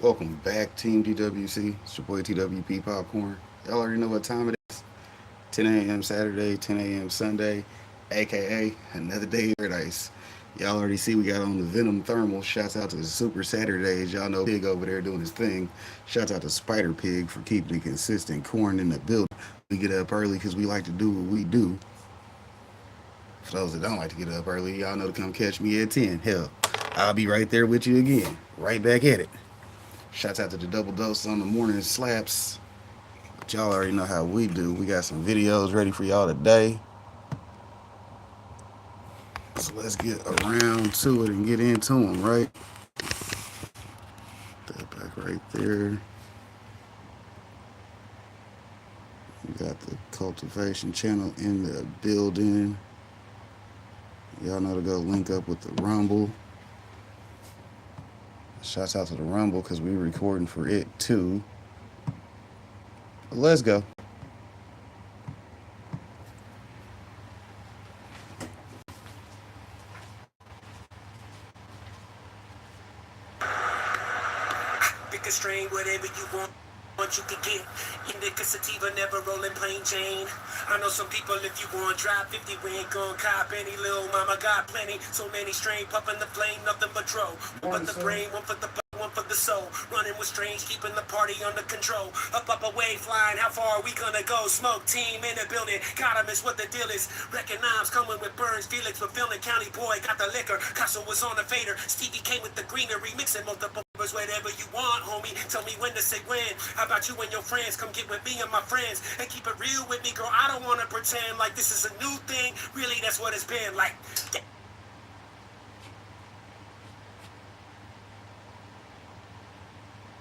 Welcome back, Team TWC. It's your boy TWP Popcorn. Y'all already know what time it is. 10 a.m. Saturday, 10 a.m. Sunday, aka another day in paradise. Y'all already see we got on the Venom Thermal. Shouts out to the Super Saturdays. Y'all know Pig over there doing his thing. Shouts out to Spider Pig for keeping it consistent. Corn in the building. We get up early because we like to do what we do. For those that don't like to get up early, y'all know to come catch me at 10. Hell, I'll be right there with you again. Right back at it. Shouts out to the double dose on the morning slaps. But y'all already know how we do. We got some videos ready for y'all today. So let's get around to it and get into them, right? That back right there. We got the cultivation channel in the building. Y'all know to go link up with the Rumble. Shouts out to the Rumble because we're recording for it too. But let's go. Pick a string, whatever you want. You can get indica sativa, never rolling plain Jane. I know some people, if you want drop 50, we ain't gon' cop any. Little mama got plenty, so many strain, puffin' the flame, nothing but dro. One for the brain, one for the one for the soul. Running with strange, keeping the party under control. Up, away, flying, how far are we gonna go? Smoke team in the building, got 'em is what the deal is. Recognize coming with Burns, Felix, fulfilling County boy, got the liquor. Casso was on the fader, Stevie came with the greenery, mixing multiple whatever you want, homie. Tell me when to say when. How about you and your friends? Come get with me and my friends and keep it real with me, girl. I don't want to pretend like this is a new thing. Really, that's what it's been like.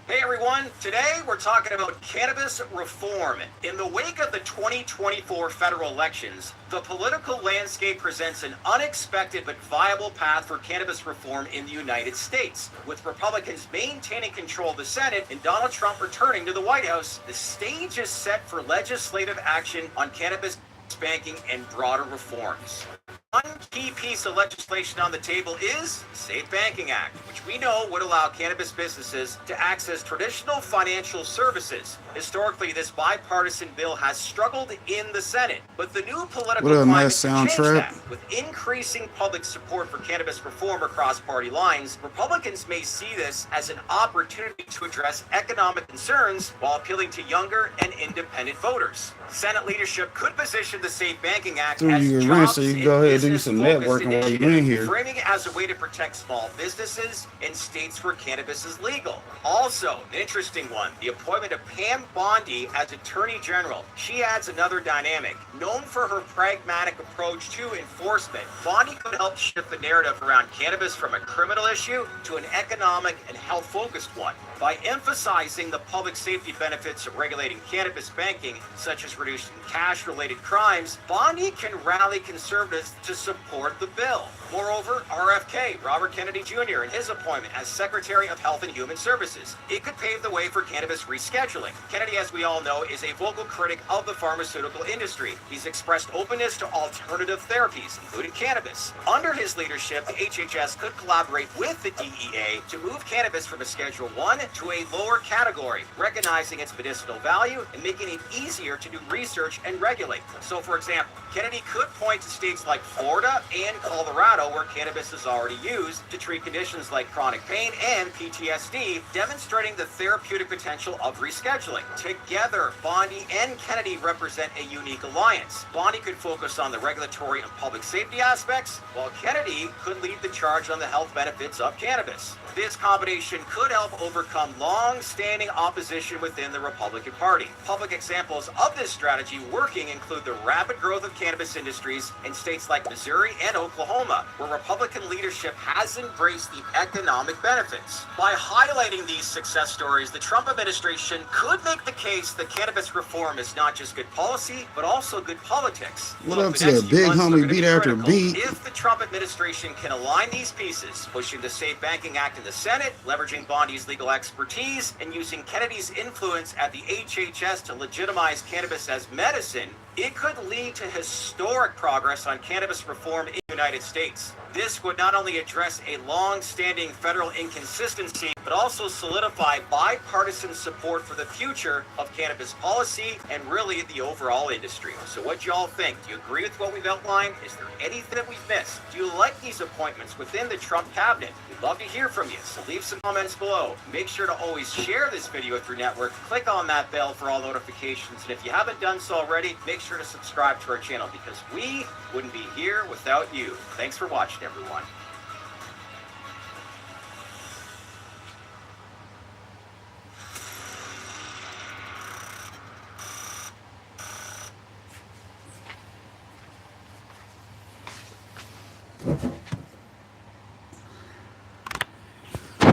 Hey everyone, today we're talking about cannabis reform. In the wake of the 2024 federal elections, the political landscape presents an unexpected but viable path for cannabis reform in the United States. With Republicans maintaining control of the Senate and Donald Trump returning to the White House, the stage is set for legislative action on cannabis banking and broader reforms. One key piece of legislation on the table is the Safe Banking Act, which we know would allow cannabis businesses to access traditional financial services. Historically, this bipartisan bill has struggled in the Senate, but the new political climate changed that. With increasing public support for cannabis reform across party lines, Republicans may see this as an opportunity to address economic concerns while appealing to younger and independent voters. Senate leadership could position the Safe Banking Act as jobs so you can go ahead and do some networking while you're in here, framing it as a way to protect small businesses in states where cannabis is legal. Also, an interesting one, the appointment of Pam Bondi as Attorney General. She adds another dynamic. Known for her pragmatic approach to enforcement, Bondi could help shift the narrative around cannabis from a criminal issue to an economic and health-focused one. By emphasizing the public safety benefits of regulating cannabis banking, such as reducing cash-related crimes, Bondi can rally conservatives to support the bill. Moreover, RFK, Robert Kennedy Jr., and his appointment as Secretary of Health and Human Services. It could pave the way for cannabis rescheduling. Kennedy, as we all know, is a vocal critic of the pharmaceutical industry. He's expressed openness to alternative therapies, including cannabis. Under his leadership, the HHS could collaborate with the DEA to move cannabis from a Schedule 1 to a lower category, recognizing its medicinal value and making it easier to do research and regulate. So, for example, Kennedy could point to states like Florida and Colorado where cannabis is already used to treat conditions like chronic pain and PTSD, demonstrating the therapeutic potential of rescheduling. Together, Bondi and Kennedy represent a unique alliance. Bondi could focus on the regulatory and public safety aspects, while Kennedy could lead the charge on the health benefits of cannabis. This combination could help overcome long-standing opposition within the Republican Party. Public examples of this strategy working include the rapid growth of cannabis industries in states like Missouri and Oklahoma, where Republican leadership has embraced the economic benefits. By highlighting these success stories, the Trump administration could make the case that cannabis reform is not just good policy, but also good politics. What up to the big homie beat after beat? If the Trump administration can align these pieces, pushing the Safe Banking Act in the Senate, leveraging Bondi's legal expertise, and using Kennedy's influence at the HHS to legitimize cannabis as medicine, it could lead to historic progress on cannabis reform in United States. This would not only address a long-standing federal inconsistency, but also solidify bipartisan support for the future of cannabis policy and really the overall industry. So what y'all think? Do you agree with what we've outlined? Is there anything that we've missed? Do you like these appointments within the Trump cabinet? We'd love to hear from you, so leave some comments below. Make sure to always share this video with your network. Click on that bell for all notifications, and if you haven't done so already, make sure to subscribe to our channel because we wouldn't be here without you. Thanks for watching, everyone.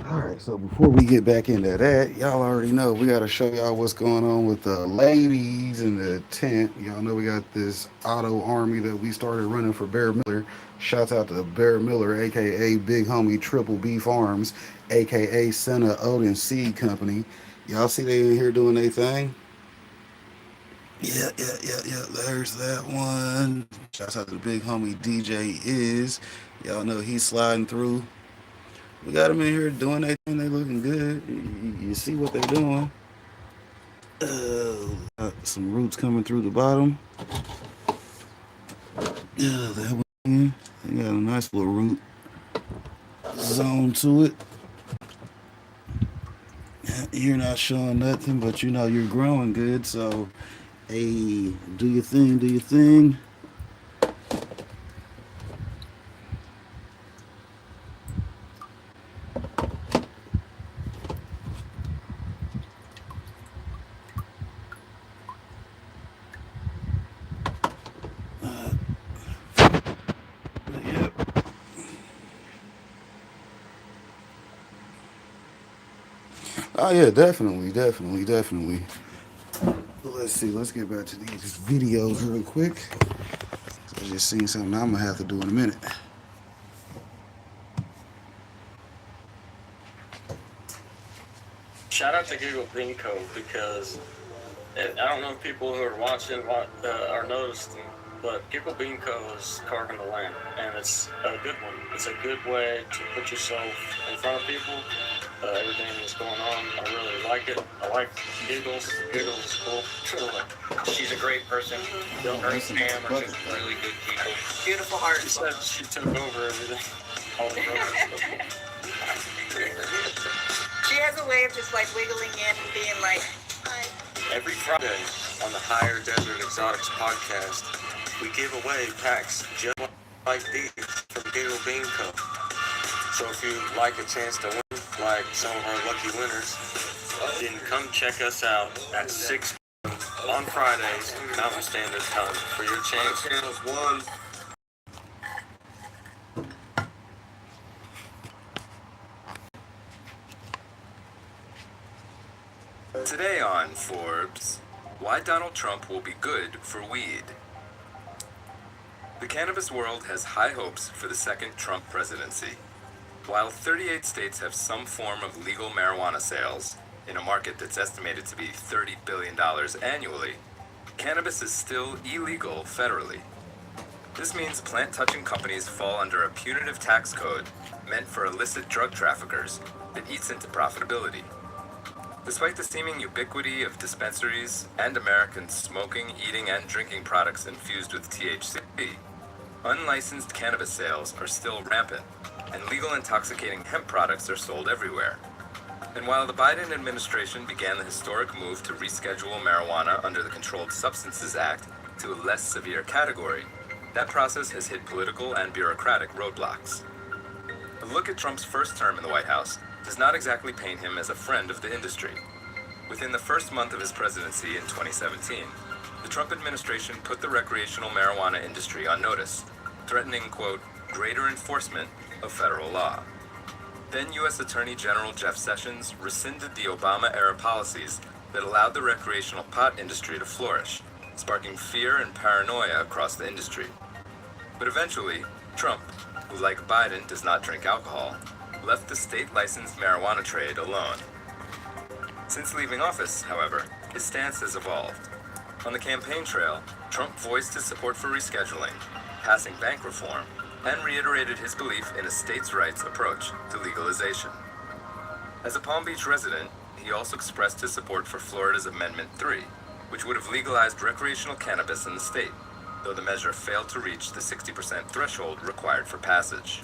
Alright, so before we get back into that, y'all already know we got to show y'all what's going on with the ladies in the tent. Y'all know we got this auto army that we started running for Bear Miller. Shouts out to Bear Miller, aka Big Homie Triple B Farms, aka Senna Odin Seed Company. Y'all see they in here doing their thing? Yeah. There's that one. Shouts out to the big homie DJ Is. Y'all know he's sliding through. We got them in here doing their thing. They looking good. You see what they're doing. Some roots coming through the bottom. Yeah, that one. They got a nice little root zone to it. You're not showing nothing, but you know you're growing good. So, hey, do your thing, do your thing. Oh yeah, definitely. Let's see. Let's get back to these videos real quick. I just seen something I'm gonna have to do in a minute. Shout out to Google Bean Co. because I don't know if people who are watching are noticing, but Google Bean Co. is carving the land, and it's a good one. It's a good way to put yourself in front of people. Everything that's going on, I really like it. I like Giggles. Giggles is cool. She's a great person. Her and Pam are just really good people. Beautiful heart. She said she took over everything. All the stuff. She has a way of just like wiggling in and being like, hi. Every Friday on the Higher Desert Exotics podcast, we give away packs just like these from Giggle Bean Co. So if you'd like a chance to win, like some of our lucky winners, then come check us out at 6 on Fridays, Mountain Standard Time, for your chance. Today on Forbes, why Donald Trump will be good for weed. The cannabis world has high hopes for the second Trump presidency. While 38 states have some form of legal marijuana sales, in a market that's estimated to be $30 billion annually, cannabis is still illegal federally. This means plant-touching companies fall under a punitive tax code meant for illicit drug traffickers that eats into profitability. Despite the seeming ubiquity of dispensaries and Americans smoking, eating, and drinking products infused with THC, unlicensed cannabis sales are still rampant, and legal intoxicating hemp products are sold everywhere. And while the Biden administration began the historic move to reschedule marijuana under the Controlled Substances Act to a less severe category, that process has hit political and bureaucratic roadblocks. A look at Trump's first term in the White House does not exactly paint him as a friend of the industry. Within the first month of his presidency in 2017, the Trump administration put the recreational marijuana industry on notice, threatening, quote, greater enforcement of federal law. Then U.S. Attorney General Jeff Sessions rescinded the Obama-era policies that allowed the recreational pot industry to flourish, sparking fear and paranoia across the industry. But eventually, Trump, who like Biden does not drink alcohol, left the state-licensed marijuana trade alone. Since leaving office, however, his stance has evolved. On the campaign trail, Trump voiced his support for rescheduling, passing bank reform, and reiterated his belief in a states' rights approach to legalization. As a Palm Beach resident, he also expressed his support for Florida's Amendment 3, which would have legalized recreational cannabis in the state, though the measure failed to reach the 60% threshold required for passage.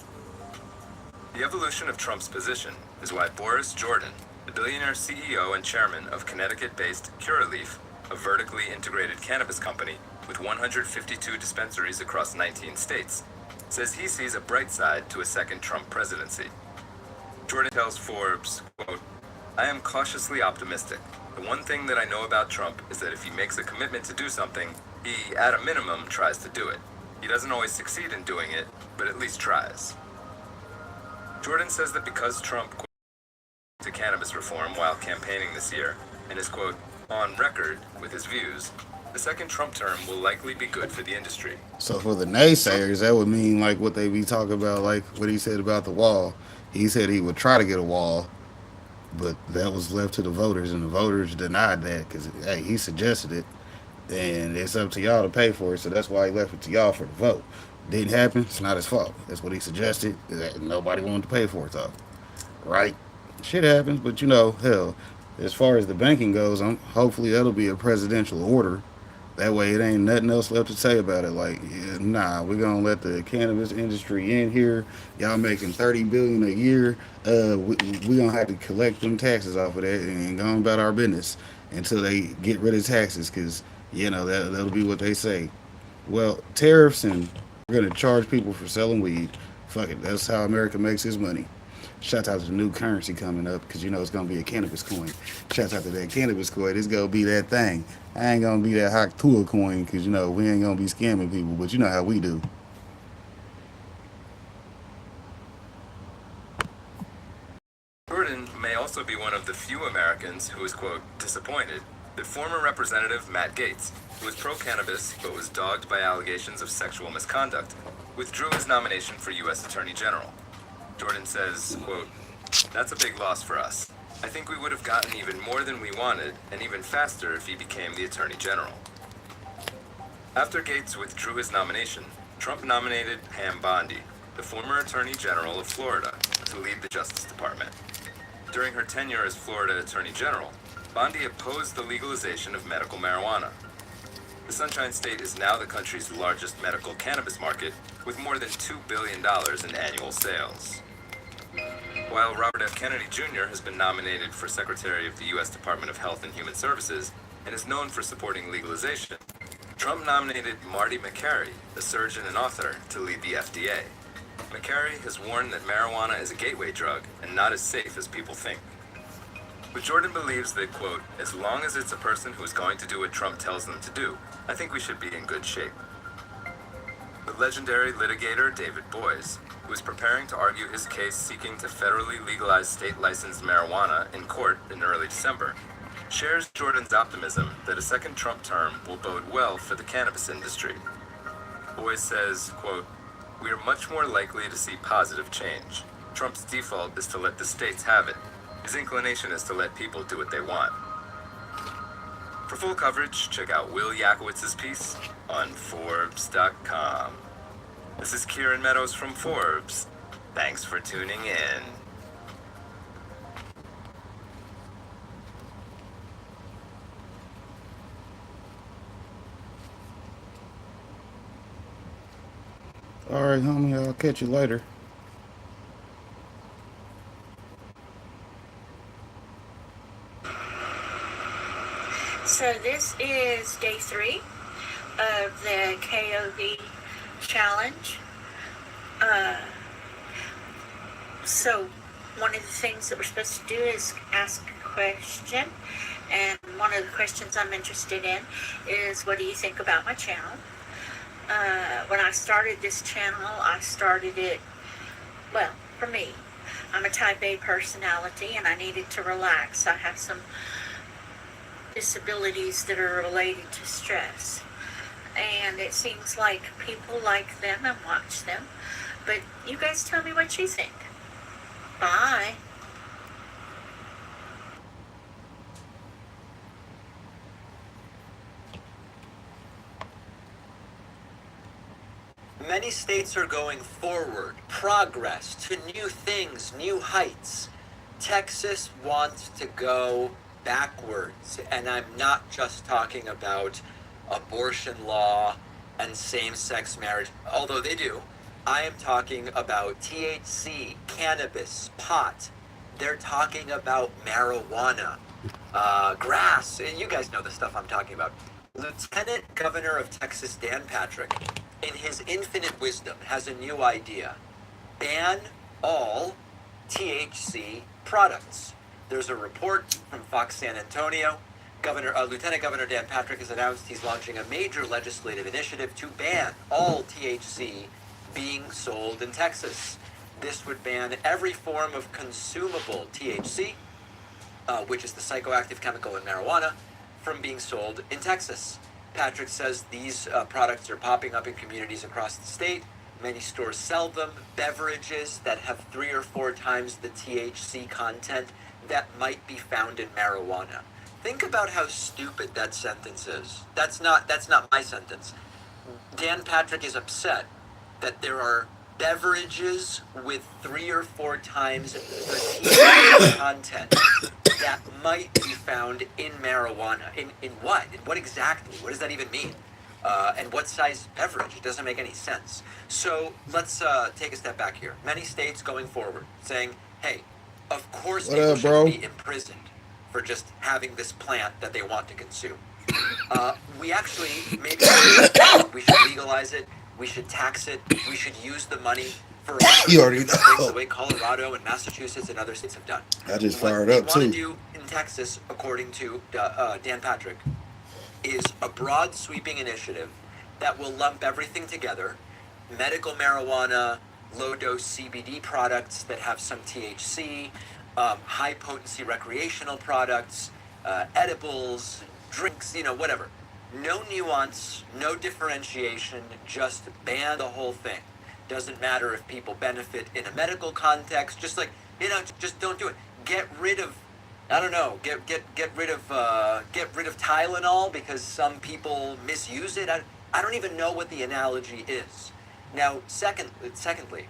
The evolution of Trump's position is why Boris Jordan, the billionaire CEO and chairman of Connecticut-based Curaleaf, a vertically integrated cannabis company with 152 dispensaries across 19 states, says he sees a bright side to a second Trump presidency. Jordan tells Forbes, quote, "I am cautiously optimistic. The one thing that I know about Trump is that if he makes a commitment to do something, he, at a minimum, tries to do it. He doesn't always succeed in doing it, but at least tries." Jordan says that because Trump, quote, to cannabis reform while campaigning this year, and is, quote, on record with his views, the second Trump term will likely be good for the industry. So for the naysayers, that would mean like what they be talking about, like what he said about the wall. He said he would try to get a wall, but that was left to the voters, and the voters denied that because, hey, he suggested it, and it's up to y'all to pay for it. So that's why he left it to y'all for the vote. Didn't happen. It's not his fault. That's what he suggested. Nobody wanted to pay for it though, right? Shit happens, but hell, as far as the banking goes, hopefully that'll be a presidential order. That way, it ain't nothing else left to say about it. Like, yeah, nah, we're gonna let the cannabis industry in here. Y'all making $30 billion a year. We gonna have to collect them taxes off of that and go on about our business until they get rid of taxes, because that'll be what they say. Well, tariffs, and we're gonna charge people for selling weed. Fuck it, that's how America makes its money. Shout out to the new currency coming up, because it's gonna be a cannabis coin. Shout out to that cannabis coin. It's gonna be that thing. I ain't gonna be that hot Tua coin, because we ain't gonna be scamming people, but you know how we do. Jordan may also be one of the few Americans who is, quote, disappointed that former Representative Matt Gaetz, who was pro-cannabis but was dogged by allegations of sexual misconduct, withdrew his nomination for U.S. Attorney General. Jordan says, quote, "That's a big loss for us. I think we would have gotten even more than we wanted, and even faster if he became the Attorney General." After Gaetz withdrew his nomination, Trump nominated Pam Bondi, the former Attorney General of Florida, to lead the Justice Department. During her tenure as Florida Attorney General, Bondi opposed the legalization of medical marijuana. The Sunshine State is now the country's largest medical cannabis market, with more than $2 billion in annual sales. While Robert F. Kennedy Jr. has been nominated for Secretary of the U.S. Department of Health and Human Services and is known for supporting legalization, Trump nominated Marty Makary, a surgeon and author, to lead the FDA. Makary has warned that marijuana is a gateway drug and not as safe as people think. But Jordan believes that, quote, "as long as it's a person who is going to do what Trump tells them to do, I think we should be in good shape." The legendary litigator David Boies, who is preparing to argue his case seeking to federally legalize state-licensed marijuana in court in early December, shares Jordan's optimism that a second Trump term will bode well for the cannabis industry. Boies says, quote, "We are much more likely to see positive change. Trump's default is to let the states have it. His inclination is to let people do what they want." For full coverage, check out Will Yakowitz's piece on Forbes.com. This is Kieran Meadows from Forbes. Thanks for tuning in. All right, homie, I'll catch you later. So this is day 3 of the KOV challenge. So one of the things that we're supposed to do is ask a question. And one of the questions I'm interested in is, what do you think about my channel? When I started this channel, I started it, well, for me, I'm a type A personality and I needed to relax. I have some disabilities that are related to stress, and it seems like people like them and watch them. But you guys tell me what you think. Bye. Many states are going forward, progress, to new things, new heights. Texas wants to go backwards, and I'm not just talking about abortion law and same-sex marriage, although they do. I am talking about THC, cannabis, pot. They're talking about marijuana, grass. You guys know the stuff I'm talking about. Lieutenant Governor of Texas, Dan Patrick, in his infinite wisdom, has a new idea. Ban all THC products. There's a report from Fox San Antonio. Lieutenant Governor Dan Patrick has announced he's launching a major legislative initiative to ban all THC being sold in Texas. This would ban every form of consumable THC, which is the psychoactive chemical in marijuana, from being sold in Texas. Patrick says these products are popping up in communities across the state. Many stores sell them, beverages that have 3 or 4 times the THC content that might be found in marijuana. Think about how stupid that sentence is. That's not my sentence. Dan Patrick is upset that there are beverages with 3 or 4 times the THC content that might be found in marijuana. In what? In what exactly? What does that even mean? And what size beverage? It doesn't make any sense. So let's take a step back here. Many states going forward saying, hey, of course people should be imprisoned for just having this plant that they want to consume. We actually, maybe we should legalize it, we should tax it, we should use the money for You already know. things the way Colorado and Massachusetts and other states have done. I just fired up, too. What we want to do in Texas, according to Dan Patrick, is a broad sweeping initiative that will lump everything together: medical marijuana, low-dose CBD products that have some THC, high-potency recreational products, edibles, drinks, whatever. No nuance, no differentiation, just ban the whole thing. Doesn't matter if people benefit in a medical context, just just don't do it. Get rid of, I don't know, get rid of Tylenol because some people misuse it. I don't even know what the analogy is. Now, secondly,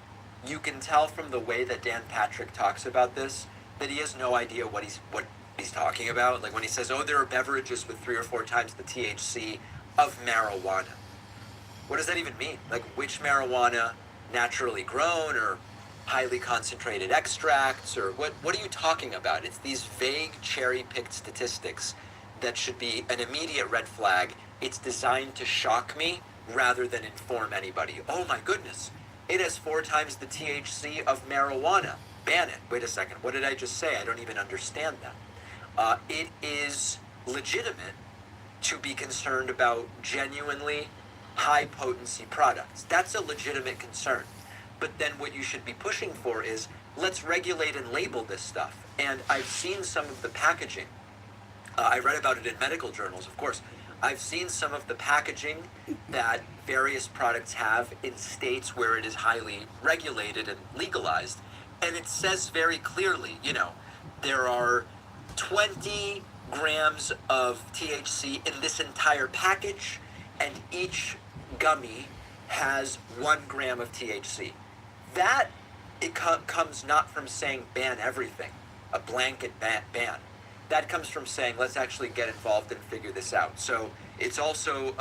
you can tell from the way that Dan Patrick talks about this that he has no idea what he's talking about. Like when he says, oh, there are beverages with 3 or 4 times the THC of marijuana. What does that even mean? Like, which marijuana, naturally grown or highly concentrated extracts, or what are you talking about? It's these vague cherry-picked statistics that should be an immediate red flag. It's designed to shock me rather than inform anybody. Oh my goodness, it has 4 times the THC of marijuana. Ban it. Wait a second, what did I just say? I don't even understand that. It is legitimate to be concerned about genuinely high potency products. That's a legitimate concern. But then what you should be pushing for is, let's regulate and label this stuff. And I've seen some of the packaging. I read about it in medical journals, of course. I've seen some of the packaging that various products have in states where it is highly regulated and legalized. And it says very clearly, there are 20 grams of THC in this entire package, and each gummy has 1 gram of THC. That comes not from saying ban everything, a blanket ban. That comes from saying let's actually get involved and figure this out. So it's also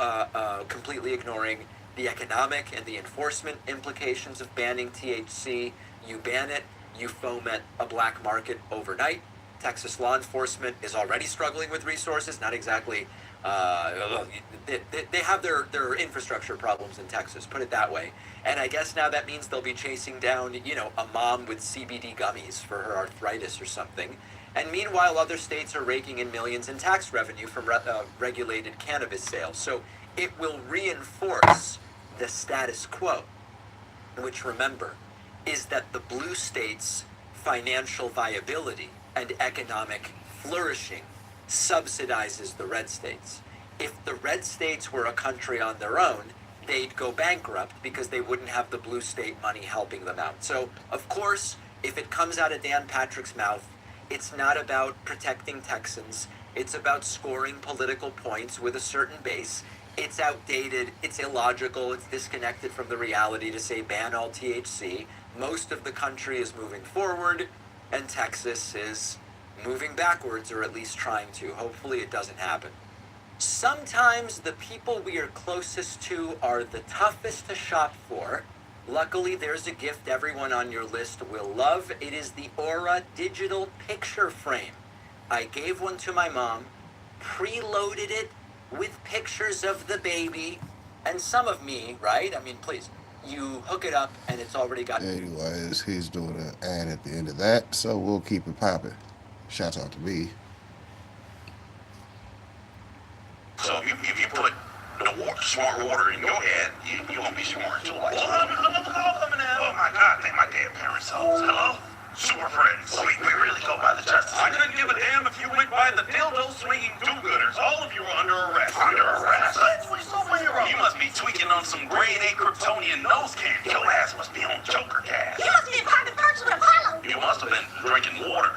completely ignoring the economic and the enforcement implications of banning THC. You ban it, you foment a black market overnight. Texas law enforcement is already struggling with resources, not exactly, they have their infrastructure problems in Texas, put it that way. And I guess now that means they'll be chasing down, a mom with CBD gummies for her arthritis or something. And meanwhile, other states are raking in millions in tax revenue from regulated cannabis sales. So it will reinforce the status quo, which, remember, is that the blue states' financial viability and economic flourishing subsidizes the red states. If the red states were a country on their own, they'd go bankrupt because they wouldn't have the blue state money helping them out. So, of course, if it comes out of Dan Patrick's mouth, it's not about protecting Texans. It's about scoring political points with a certain base. It's outdated, it's illogical, it's disconnected from the reality to say ban all THC. Most of the country is moving forward, and Texas is moving backwards, or at least trying to. Hopefully it doesn't happen. Sometimes the people we are closest to are the toughest to shop for. Luckily, there's a gift everyone on your list will love. It is the Aura digital picture frame. I gave one to my mom, preloaded it with pictures of the baby and some of me, right? I mean, please, you hook it up and it's already got... Anyways, he's doing an ad at the end of that, so we'll keep it popping. Shout out to me. So if you put the smart water in your head, you're going to be smart too. Like, oh my God, thank my damn parents' souls. Hello? Super friends. We really go by the justice. I couldn't give a damn if you went by the dildo swinging do-gooders. All of you are under arrest. Under arrest? You must be tweaking on some grade A Kryptonian nose candy. Your ass must be on Joker gas. You must be in pocket birds with Apollo. You must have been drinking water.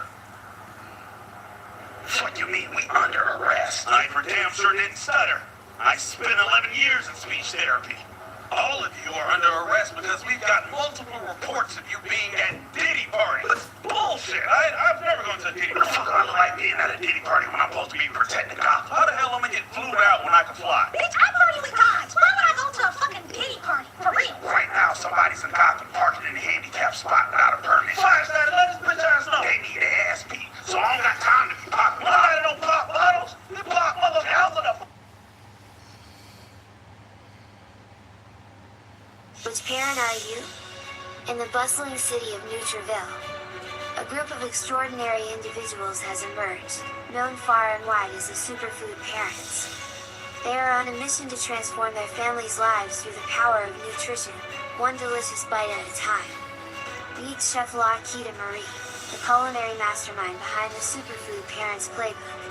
What you mean we under arrest? I for damn sure didn't stutter. I spent 11 years in speech therapy. All of you are under arrest because we've got multiple reports of you being at Diddy parties. That's bullshit. I've never gone to a Diddy party. What the fuck I like being at a Diddy party when I'm supposed to be protecting cops? How the hell am I get flued out when I can fly? Bitch, I'm already with God. Why would I go to a fucking Diddy party? For real. Right now, somebody's in Gotham parking in a handicap spot without a permit. Flash that, let this bitch ass know. They need their ass beat, so I don't got time to be popping. Nobody don't pop bottles. They pop motherfuckers out of the... Which parent are you? In the bustling city of Nutriville, a group of extraordinary individuals has emerged, known far and wide as the Superfood Parents. They are on a mission to transform their families' lives through the power of nutrition, one delicious bite at a time. Meet Chef Lakita Marie, the culinary mastermind behind the Superfood Parents playbook.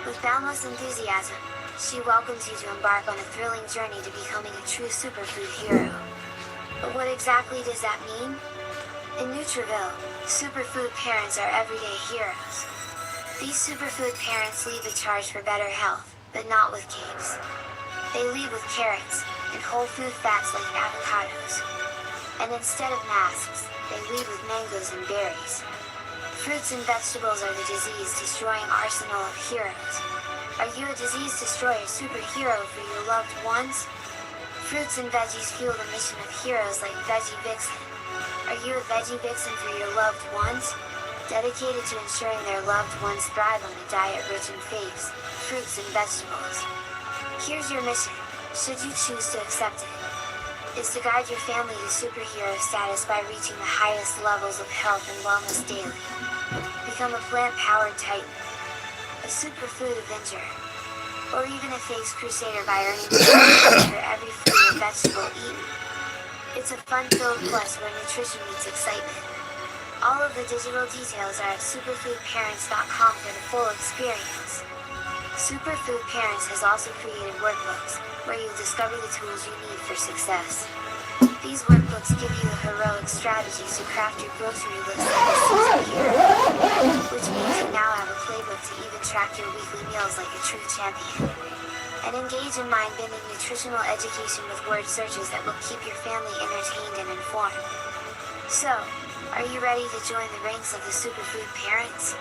With boundless enthusiasm, she welcomes you to embark on a thrilling journey to becoming a true superfood hero. But what exactly does that mean? In Nutriville, superfood parents are everyday heroes. These superfood parents lead the charge for better health, but not with cakes. They lead with carrots and whole food fats like avocados. And instead of masks, they lead with mangoes and berries. Fruits and vegetables are the disease-destroying arsenal of heroes. Are you a disease destroyer superhero for your loved ones? Fruits and veggies fuel the mission of heroes like Veggie Vixen. Are you a Veggie Vixen for your loved ones? Dedicated to ensuring their loved ones thrive on a diet rich in faves, fruits and vegetables. Here's your mission, should you choose to accept it. Is to guide your family to superhero status by reaching the highest levels of health and wellness daily. Become a plant-powered titan, a superfood avenger, or even a face crusader by earning rewards for every fruit or vegetable eaten. It's a fun-filled plus where nutrition meets excitement. All of the digital details are at superfoodparents.com for the full experience. Superfood Parents has also created workbooks, where you'll discover the tools you need for success. These workbooks give you the heroic strategies to craft your grocery list like a superhero, which means you now have a playbook to even track your weekly meals like a true champion. And engage in mind-bending nutritional education with word searches that will keep your family entertained and informed. So, are you ready to join the ranks of the Superfood Parents?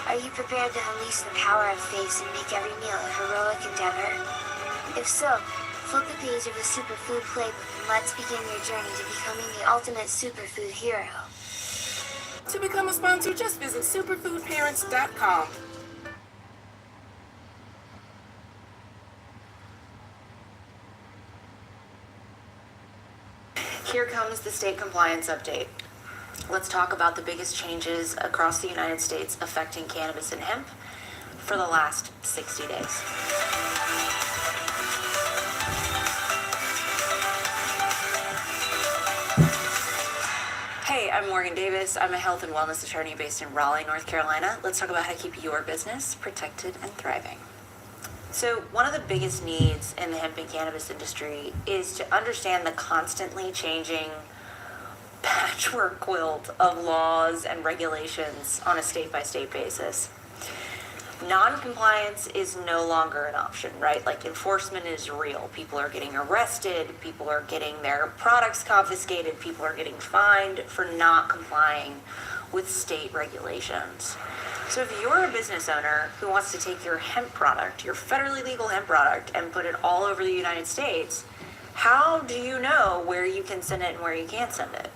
Are you prepared to unleash the power of faith and make every meal a heroic endeavor? If so, flip the page of the Superfood Playbook and let's begin your journey to becoming the ultimate superfood hero. To become a sponsor, just visit superfoodparents.com. Here comes the state compliance update. Let's talk about the biggest changes across the United States affecting cannabis and hemp for the last 60 days. Hey, I'm Morgan Davis. I'm a health and wellness attorney based in Raleigh, North Carolina. Let's talk about how to keep your business protected and thriving. So one of the biggest needs in the hemp and cannabis industry is to understand the constantly changing patchwork quilt of laws and regulations on a state-by-state basis. Non-compliance is no longer an option, right? Like, enforcement is real. People are getting arrested, people are getting their products confiscated, people are getting fined for not complying with state regulations. So if you're a business owner who wants to take your hemp product, your federally legal hemp product, and put it all over the United States, how do you know where you can send it and where you can't send it?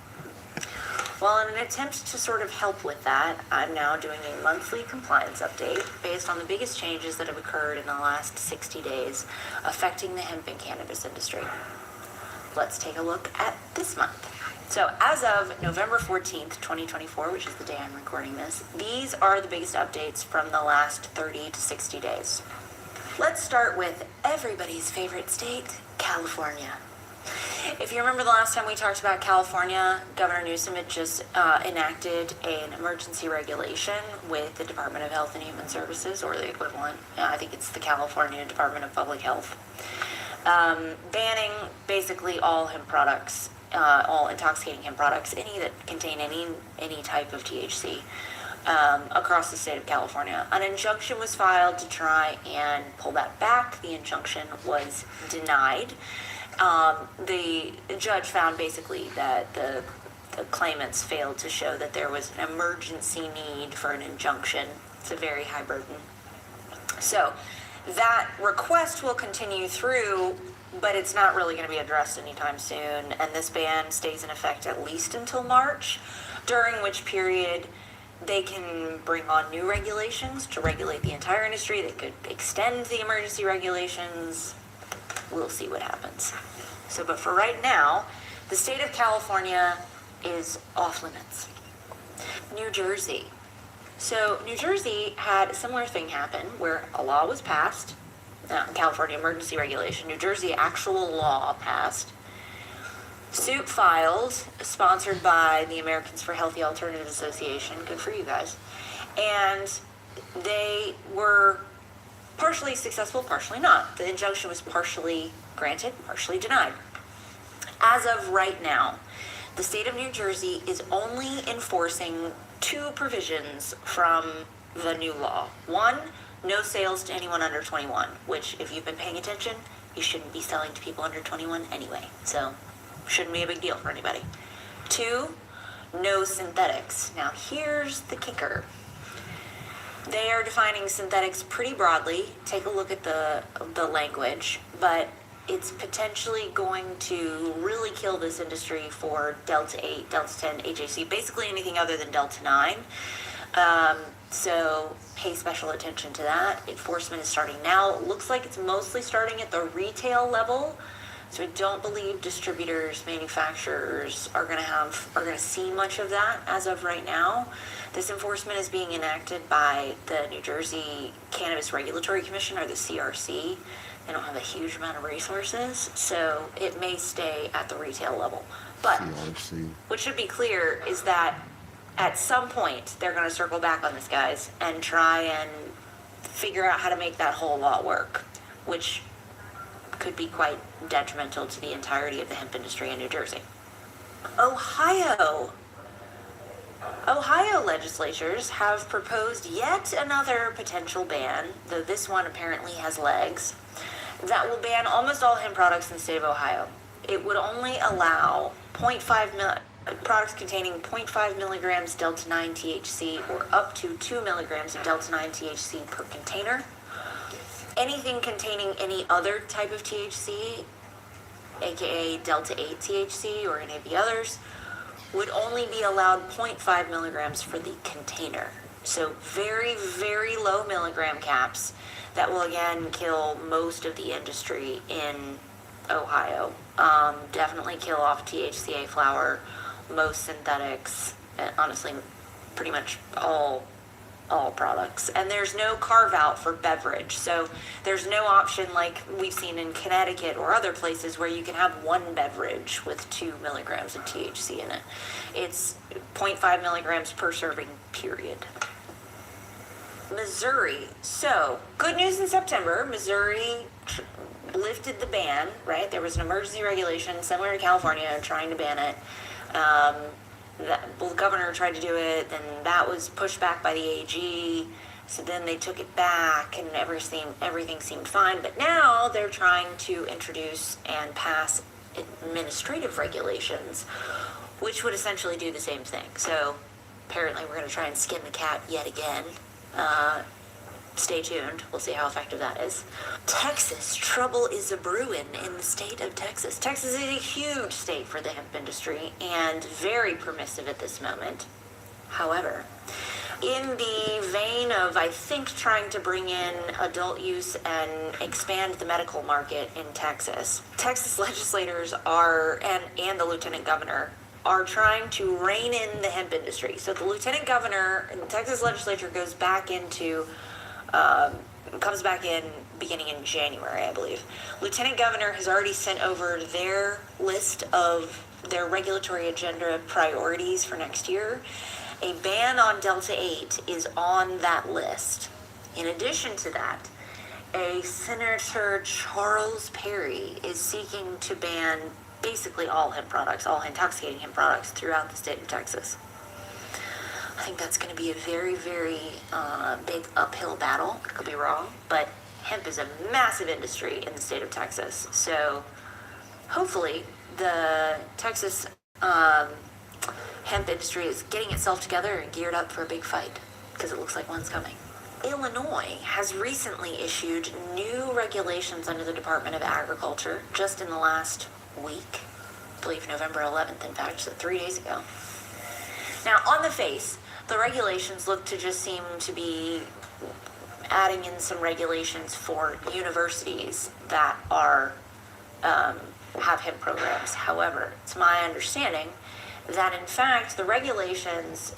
Well, in an attempt to sort of help with that, I'm now doing a monthly compliance update based on the biggest changes that have occurred in the last 60 days affecting the hemp and cannabis industry. Let's take a look at this month. So as of November 14th, 2024, which is the day I'm recording this, these are the biggest updates from the last 30 to 60 days. Let's start with everybody's favorite state, California. If you remember the last time we talked about California, Governor Newsom had just enacted an emergency regulation with the Department of Health and Human Services, or the equivalent. I think it's the California Department of Public Health, banning basically all hemp products, all intoxicating hemp products, any that contain any type of THC, across the state of California. An injunction was filed to try and pull that back. The injunction was denied. The judge found basically that the claimants failed to show that there was an emergency need for an injunction. It's a very high burden. So that request will continue through, but it's not really going to be addressed anytime soon. And this ban stays in effect at least until March, during which period they can bring on new regulations to regulate the entire industry. They could extend the emergency regulations. We'll see what happens. So, but for right now, the state of California is off limits. New Jersey. So, New Jersey had a similar thing happen where a law was passed, California emergency regulation, New Jersey actual law passed, suit filed, sponsored by the Americans for Healthy Alternatives Association, good for you guys, and they were partially successful, partially not. The injunction was partially granted, partially denied. As of right now, the state of New Jersey is only enforcing two provisions from the new law. One, no sales to anyone under 21, which, if you've been paying attention, you shouldn't be selling to people under 21 anyway, so shouldn't be a big deal for anybody. Two, no synthetics. Now here's the kicker. They are defining synthetics pretty broadly. Take a look at the language, but it's potentially going to really kill this industry for Delta 8, Delta 10, HAC, basically anything other than Delta 9. So pay special attention to that. Enforcement is starting now. It looks like it's mostly starting at the retail level. So I don't believe distributors, manufacturers are going to see much of that as of right now. This enforcement is being enacted by the New Jersey Cannabis Regulatory Commission, or the CRC. They don't have a huge amount of resources, so it may stay at the retail level. But CRC. what should be clear is that at some point they're going to circle back on this, guys, and try and figure out how to make that whole law work, which could be quite detrimental to the entirety of the hemp industry in New Jersey. Ohio legislatures have proposed yet another potential ban, though this one apparently has legs, that will ban almost all hemp products in the state of Ohio. It would only allow products containing 0.5 milligrams Delta 9 THC or up to 2 milligrams of Delta 9 THC per container. Anything containing any other type of THC, aka Delta 8 THC or any of the others, would only be allowed 0.5 milligrams for the container. So very, very low milligram caps that will again kill most of the industry in Ohio. Definitely kill off THCA flower, most synthetics, and honestly, pretty much all products. And there's no carve out for beverage, so there's no option like we've seen in Connecticut or other places where you can have one beverage with 2 milligrams of THC in it. It's 0.5 milligrams per serving, period. Missouri. So good news in September. Missouri lifted the ban, right? There was an emergency regulation similar to California trying to ban it. The governor tried to do it, then that was pushed back by the AG, So then they took it back and everything seemed fine. But now they're trying to introduce and pass administrative regulations, which would essentially do the same thing. So apparently we're going to try and skin the cat yet again. Stay tuned. We'll see how effective that is. Texas. Trouble is a brewing in the state of Texas. Texas is a huge state for the hemp industry and very permissive at this moment. However, in the vein of, I think, trying to bring in adult use and expand the medical market in Texas, Texas legislators are, and the lieutenant governor, are trying to rein in the hemp industry. So the lieutenant governor and the Texas legislature comes back in beginning in January, I believe. Lieutenant governor has already sent over their list of their regulatory agenda priorities for next year. A ban on Delta 8 is on that list. In addition to that, a Senator Charles Perry is seeking to ban basically all hemp products, all intoxicating hemp products throughout the state of Texas. I think that's going to be a very, very big uphill battle. I could be wrong, but hemp is a massive industry in the state of Texas. So hopefully the Texas hemp industry is getting itself together and geared up for a big fight, because it looks like one's coming. Illinois has recently issued new regulations under the Department of Agriculture just in the last week. I believe November 11th, in fact, so 3 days ago. Now, on the face, the regulations look to just seem to be adding in some regulations for universities that are have hemp programs. However, it's my understanding that, in fact, the regulations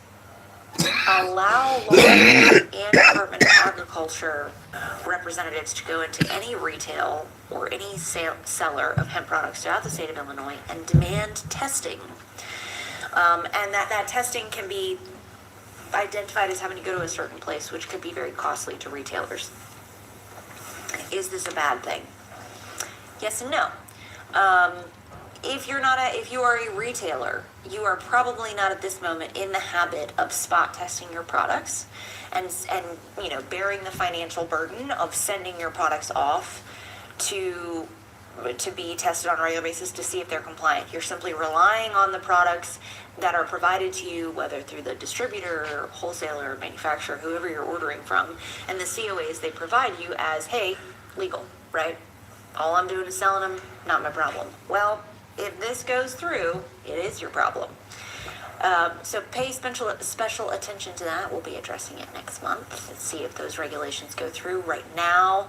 allow law and Department of Agriculture representatives to go into any retail or any seller of hemp products throughout the state of Illinois and demand testing. And that testing can be identified as having to go to a certain place, which could be very costly to retailers. Is this a bad thing? Yes and no. If you are a retailer, you are probably not at this moment in the habit of spot testing your products and bearing the financial burden of sending your products off to be tested on a regular basis to see if they're compliant. You're simply relying on the products that are provided to you, whether through the distributor, wholesaler, manufacturer, whoever you're ordering from, and the COAs they provide you as, hey, legal, right? All I'm doing is selling them, not my problem. Well, if this goes through, it is your problem. So pay special attention to that. We'll be addressing it next month. Let's see if those regulations go through. Right now,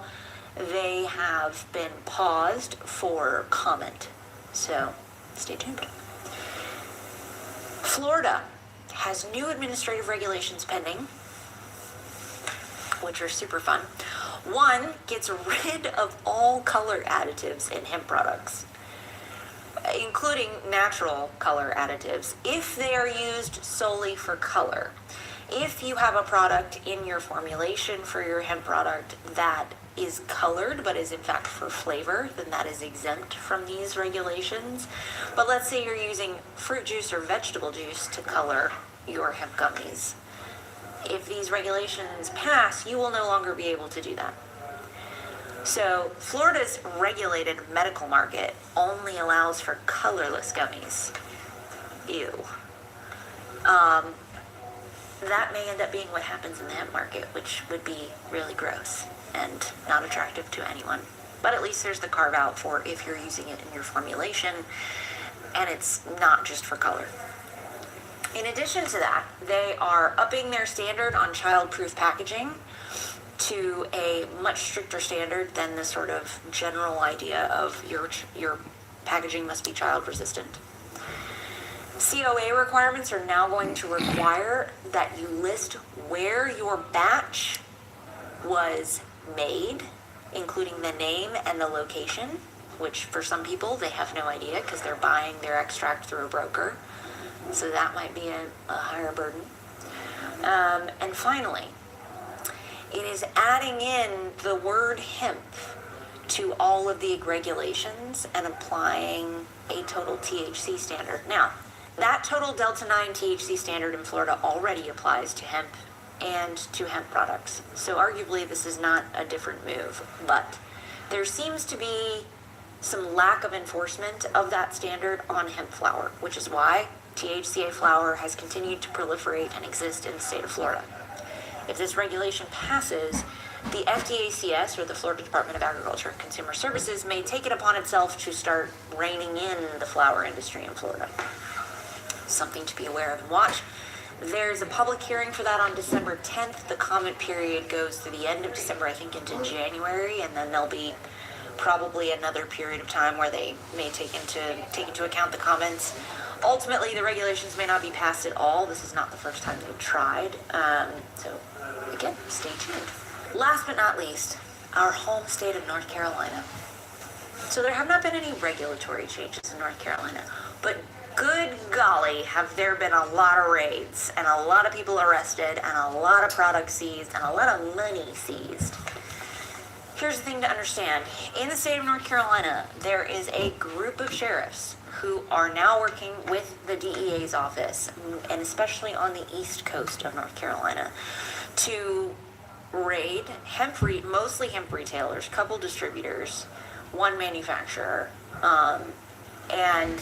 they have been paused for comment. So stay tuned. Florida has new administrative regulations pending, which are super fun. One gets rid of all color additives in hemp products, including natural color additives, if they are used solely for color. If you have a product in your formulation for your hemp product that is colored but is in fact for flavor, then that is exempt from these regulations. But let's say you're using fruit juice or vegetable juice to color your hemp gummies. If these regulations pass, you will no longer be able to do that. So Florida's regulated medical market only allows for colorless gummies. Ew. That may end up being what happens in the hemp market, which would be really gross and not attractive to anyone. But at least there's the carve out for if you're using it in your formulation, and it's not just for color. In addition to that, they are upping their standard on child-proof packaging to a much stricter standard than the sort of general idea of your packaging must be child-resistant. COA requirements are now going to require that you list where your batch was made, including the name and the location, which for some people they have no idea because they're buying their extract through a broker. So that might be a higher burden. And finally, it is adding in the word hemp to all of the regulations and applying a total THC standard. Now, that total Delta 9 THC standard in Florida already applies to hemp and to hemp products. So arguably this is not a different move, but there seems to be some lack of enforcement of that standard on hemp flower, which is why THCA flower has continued to proliferate and exist in the state of Florida. If this regulation passes, the FDACS, or the Florida Department of Agriculture and Consumer Services, may take it upon itself to start reining in the flower industry in Florida. Something to be aware of and watch. There's a public hearing for that on December 10th. The comment period goes through the end of December, I think, into January, and then there'll be probably another period of time where they may take into account the comments. Ultimately, the regulations may not be passed at all. This is not the first time they've tried. So, again, stay tuned. Last but not least, our home state of North Carolina. So there have not been any regulatory changes in North Carolina, but good golly, have there been a lot of raids and a lot of people arrested and a lot of products seized and a lot of money seized. Here's the thing to understand. In the state of North Carolina, there is a group of sheriffs who are now working with the DEA's office, and especially on the east coast of North Carolina, to raid mostly hemp retailers, couple distributors, one manufacturer, and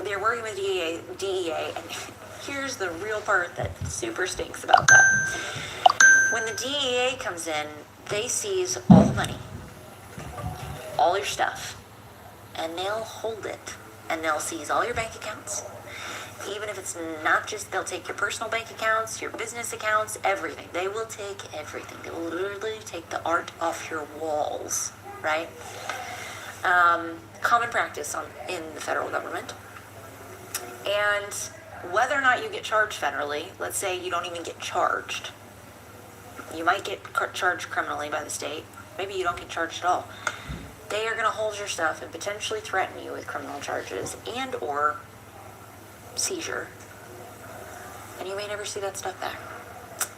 they're working with DEA, and here's the real part that super stinks about that. When the DEA comes in, they seize all the money, all your stuff, and they'll hold it, and they'll seize all your bank accounts. Even if it's not just, they'll take your personal bank accounts, your business accounts, everything. They will take everything. They will literally take the art off your walls, right? Common practice in the federal government. And whether or not you get charged federally, let's say you don't even get charged. You might get charged criminally by the state. Maybe you don't get charged at all. They are going to hold your stuff and potentially threaten you with criminal charges and or seizure. And you may never see that stuff back.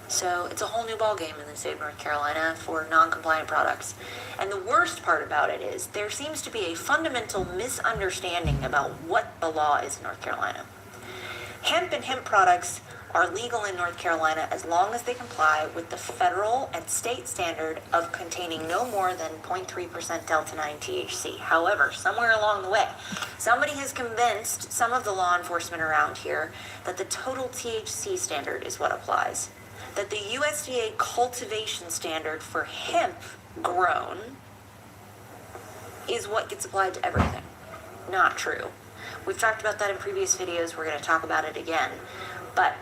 So it's a whole new ballgame in the state of North Carolina for non-compliant products. And the worst part about it is there seems to be a fundamental misunderstanding about what the law is in North Carolina. Hemp and hemp products are legal in North Carolina as long as they comply with the federal and state standard of containing no more than 0.3% delta-9 THC. However, somewhere along the way, somebody has convinced some of the law enforcement around here that the total THC standard is what applies. That the USDA cultivation standard for hemp grown is what gets applied to everything. Not true. We've talked about that in previous videos. We're going to talk about it again. But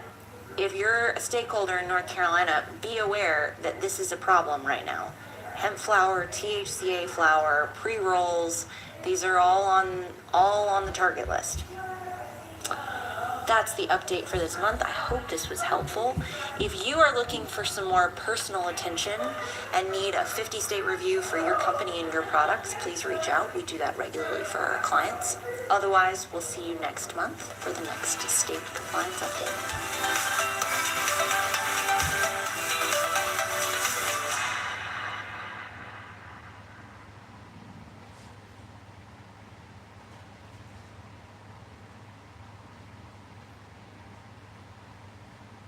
if you're a stakeholder in North Carolina, be aware that this is a problem right now. Hemp flower, THCA flower, pre-rolls, these are all on the target list. That's the update for this month. I hope this was helpful. If you are looking for some more personal attention and need a 50-state review for your company and your products, please reach out. We do that regularly for our clients. Otherwise, we'll see you next month for the next state compliance update.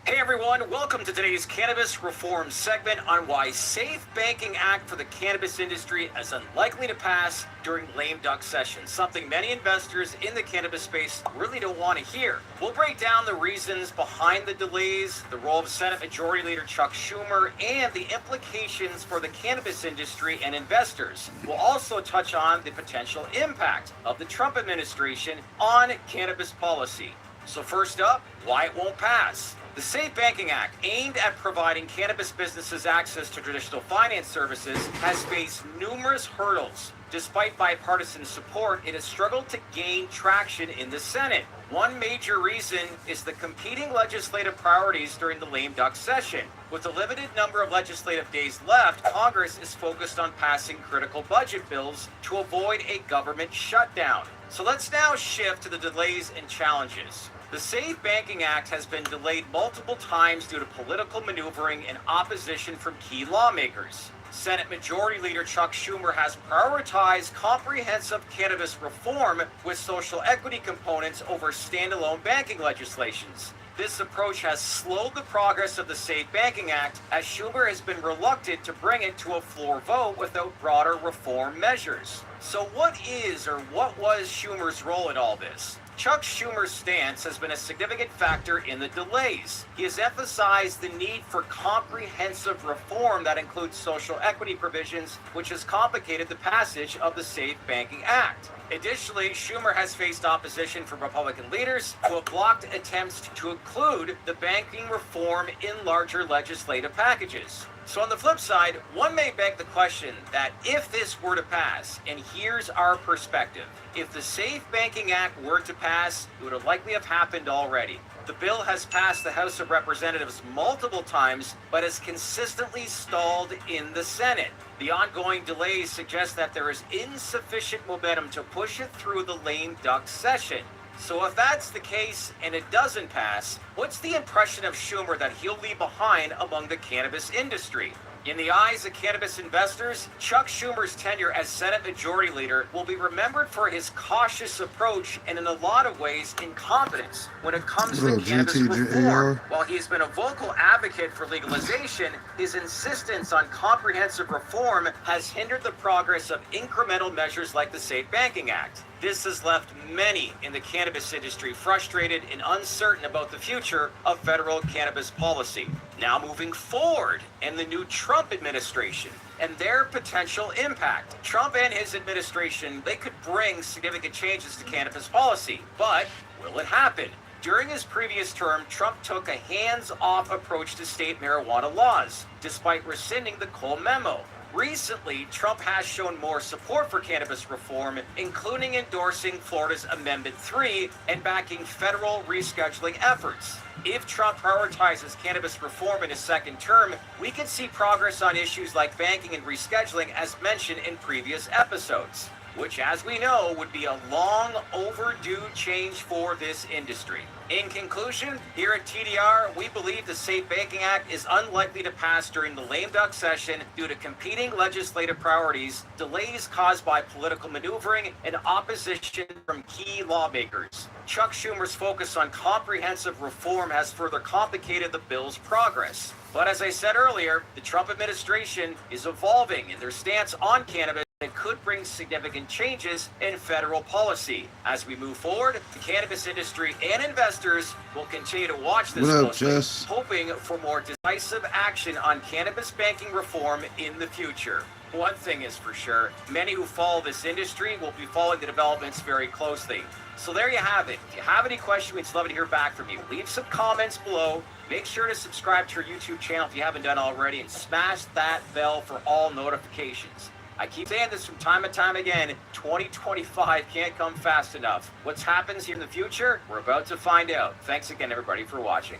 Hey everyone, welcome to today's Cannabis Reform segment on why Safe Banking Act for the cannabis industry is unlikely to pass during lame duck session, something many investors in the cannabis space really don't want to hear. We'll break down the reasons behind the delays, the role of Senate Majority Leader Chuck Schumer, and the implications for the cannabis industry and investors. We'll also touch on the potential impact of the Trump administration on cannabis policy. So first up, why it won't pass. The Safe Banking Act, aimed at providing cannabis businesses access to traditional finance services, has faced numerous hurdles. Despite bipartisan support, it has struggled to gain traction in the Senate. One major reason is the competing legislative priorities during the lame duck session. With a limited number of legislative days left, Congress is focused on passing critical budget bills to avoid a government shutdown. So let's now shift to the delays and challenges. The Safe Banking Act has been delayed multiple times due to political maneuvering and opposition from key lawmakers. Senate Majority Leader Chuck Schumer has prioritized comprehensive cannabis reform with social equity components over standalone banking legislations. This approach has slowed the progress of the Safe Banking Act, as Schumer has been reluctant to bring it to a floor vote without broader reform measures. So what is or what was Schumer's role in all this? Chuck Schumer's stance has been a significant factor in the delays. He has emphasized the need for comprehensive reform that includes social equity provisions, which has complicated the passage of the Safe Banking Act. Additionally, Schumer has faced opposition from Republican leaders who have blocked attempts to include the banking reform in larger legislative packages. So on the flip side, one may beg the question that if this were to pass, and here's our perspective, if the Safe Banking Act were to pass, it would have likely have happened already. The bill has passed the House of Representatives multiple times, but has consistently stalled in the Senate. The ongoing delays suggest that there is insufficient momentum to push it through the lame duck session. So if that's the case and it doesn't pass, what's the impression of Schumer that he'll leave behind among the cannabis industry? In the eyes of cannabis investors, Chuck Schumer's tenure as Senate Majority Leader will be remembered for his cautious approach and in a lot of ways incompetence when it comes to cannabis reform. While he's been a vocal advocate for legalization, his insistence on comprehensive reform has hindered the progress of incremental measures like the Safe Banking Act. This has left many in the cannabis industry frustrated and uncertain about the future of federal cannabis policy. Now moving forward, and the new Trump administration and their potential impact. Trump and his administration, they could bring significant changes to cannabis policy, but will it happen? During his previous term, Trump took a hands-off approach to state marijuana laws, despite rescinding the Cole memo. Recently, Trump has shown more support for cannabis reform, including endorsing Florida's Amendment 3 and backing federal rescheduling efforts. If Trump prioritizes cannabis reform in his second term, we could see progress on issues like banking and rescheduling as mentioned in previous episodes, which, as we know, would be a long overdue change for this industry. In conclusion, here at TDR, we believe the Safe Banking Act is unlikely to pass during the lame duck session due to competing legislative priorities, delays caused by political maneuvering, and opposition from key lawmakers. Chuck Schumer's focus on comprehensive reform has further complicated the bill's progress. But as I said earlier, the Trump administration is evolving in their stance on cannabis and could bring significant changes in federal policy. As we move forward, the cannabis industry and investors will continue to watch this closely, hoping for more decisive action on cannabis banking reform in the future. One thing is for sure, many who follow this industry will be following the developments very closely. So there you have it. If you have any questions, we'd love to hear back from you. Leave some comments below. Make sure to subscribe to our YouTube channel if you haven't done already, and smash that bell for all notifications. I keep saying this from time and time again, 2025 can't come fast enough. What happens here in the future, we're about to find out. Thanks again, everybody, for watching.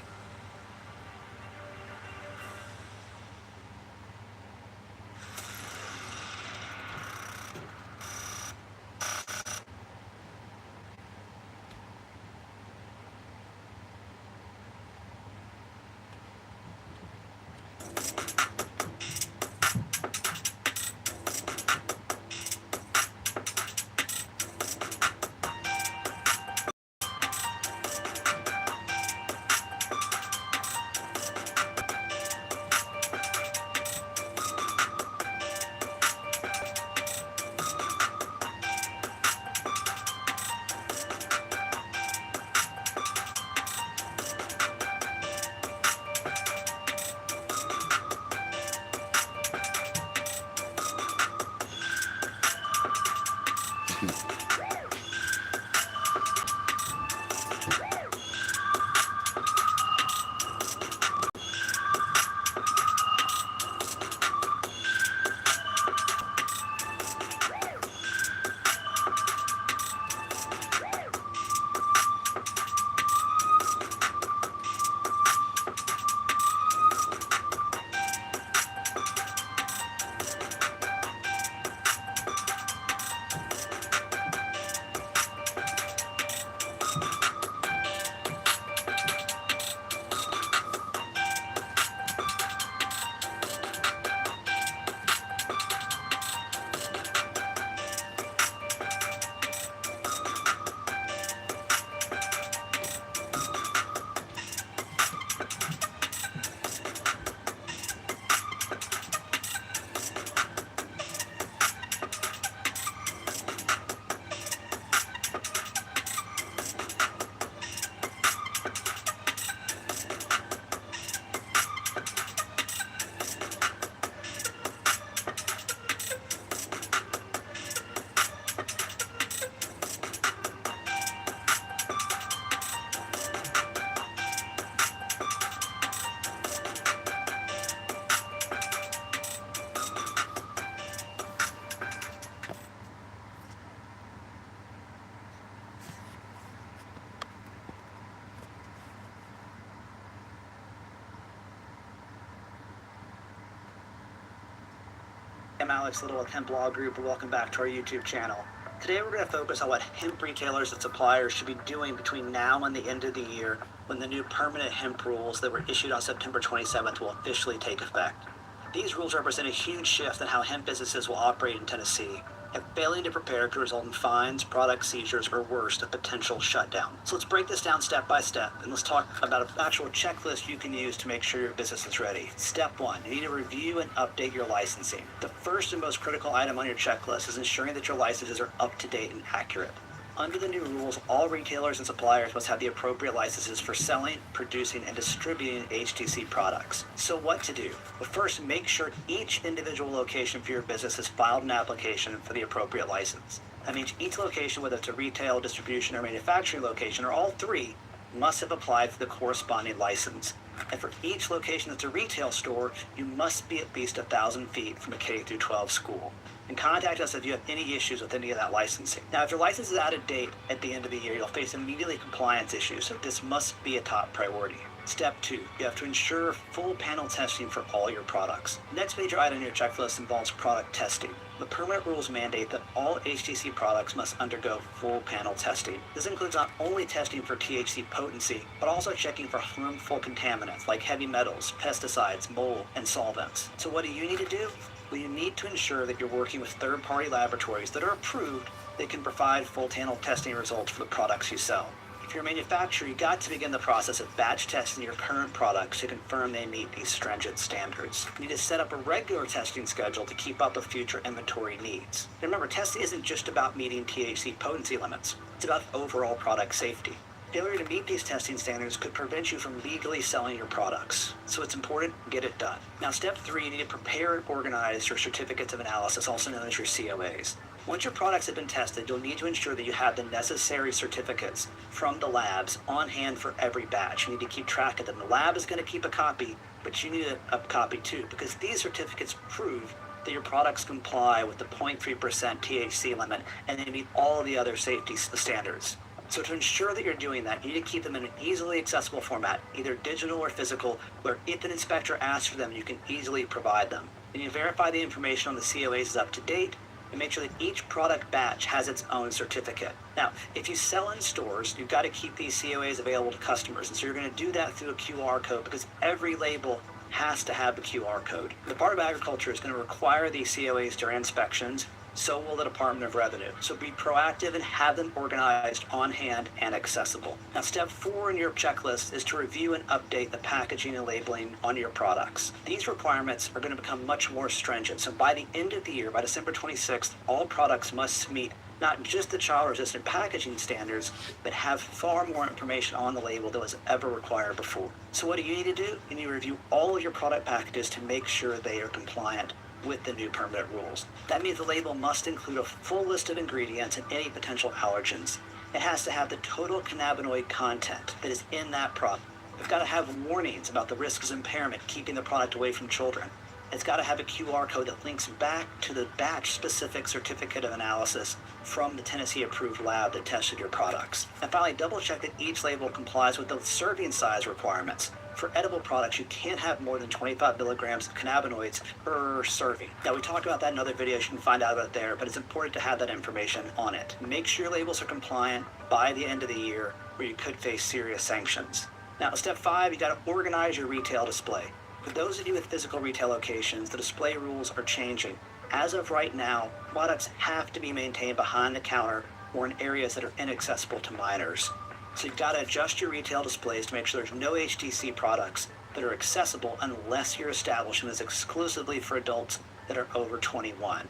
I'm Alex Little with Hemp Law Group, and welcome back to our YouTube channel. Today we're going to focus on what hemp retailers and suppliers should be doing between now and the end of the year when the new permanent hemp rules that were issued on September 27th will officially take effect. These rules represent a huge shift in how hemp businesses will operate in Tennessee, and failing to prepare could result in fines, product seizures, or worse, a potential shutdown. So let's break this down step by step, and let's talk about an actual checklist you can use to make sure your business is ready. Step 1, you need to review and update your licensing. The first and most critical item on your checklist is ensuring that your licenses are up to date and accurate. Under the new rules, all retailers and suppliers must have the appropriate licenses for selling, producing, and distributing HTC products. So what to do? Well, first, make sure each individual location for your business has filed an application for the appropriate license. That means each location, whether it's a retail, distribution, or manufacturing location, or all three, must have applied for the corresponding license. And for each location that's a retail store, you must be at least 1,000 feet from a K-12 school. And contact us if you have any issues with any of that licensing. Now, if your license is out of date at the end of the year, you'll face immediately compliance issues, so this must be a top priority. Step 2, you have to ensure full panel testing for all your products. The next major item on your checklist involves product testing. The permanent rules mandate that all HTC products must undergo full panel testing. This includes not only testing for THC potency, but also checking for harmful contaminants like heavy metals, pesticides, mold, and solvents. So what do you need to do? Well, you need to ensure that you're working with third-party laboratories that are approved that can provide full panel testing results for the products you sell. If you're a manufacturer, you got to begin the process of batch testing your current products to confirm they meet these stringent standards. You need to set up a regular testing schedule to keep up with future inventory needs. And remember, testing isn't just about meeting THC potency limits. It's about overall product safety. Failure to meet these testing standards could prevent you from legally selling your products. So it's important to get it done. Now, step 3, you need to prepare and organize your certificates of analysis, also known as your COAs. Once your products have been tested, you'll need to ensure that you have the necessary certificates from the labs on hand for every batch. You need to keep track of them. The lab is going to keep a copy, but you need a copy too, because these certificates prove that your products comply with the 0.3% THC limit and they meet all the other safety standards. So to ensure that you're doing that, you need to keep them in an easily accessible format, either digital or physical, where if an inspector asks for them, you can easily provide them. And you verify the information on the COAs is up to date, and make sure that each product batch has its own certificate. Now, if you sell in stores, you've got to keep these COAs available to customers, and so you're going to do that through a QR code because every label has to have the QR code. The Department of Agriculture is going to require these COAs during inspections, so will the Department of Revenue. So be proactive and have them organized on hand and accessible. Now, step 4 in your checklist is to review and update the packaging and labeling on your products. These requirements are going to become much more stringent. So by the end of the year, by December 26th, all products must meet not just the child-resistant packaging standards, but have far more information on the label than was ever required before. So what do you need to do? You need to review all of your product packages to make sure they are compliant with the new permanent rules. That means the label must include a full list of ingredients and any potential allergens. It has to have the total cannabinoid content that is in that product. It's got to have warnings about the risks of impairment, keeping the product away from children. It's got to have a QR code that links back to the batch-specific certificate of analysis from the Tennessee-approved lab that tested your products. And finally, double-check that each label complies with the serving size requirements. For edible products, you can't have more than 25 milligrams of cannabinoids per serving. Now, we talked about that in other videos. You can find out about it there, but it's important to have that information on it. Make sure your labels are compliant by the end of the year, or you could face serious sanctions. Now, step 5, you got to organize your retail display. For those of you with physical retail locations, the display rules are changing. As of right now, products have to be maintained behind the counter or in areas that are inaccessible to minors. So you've got to adjust your retail displays to make sure there's no HTC products that are accessible unless your establishment is exclusively for adults that are over 21.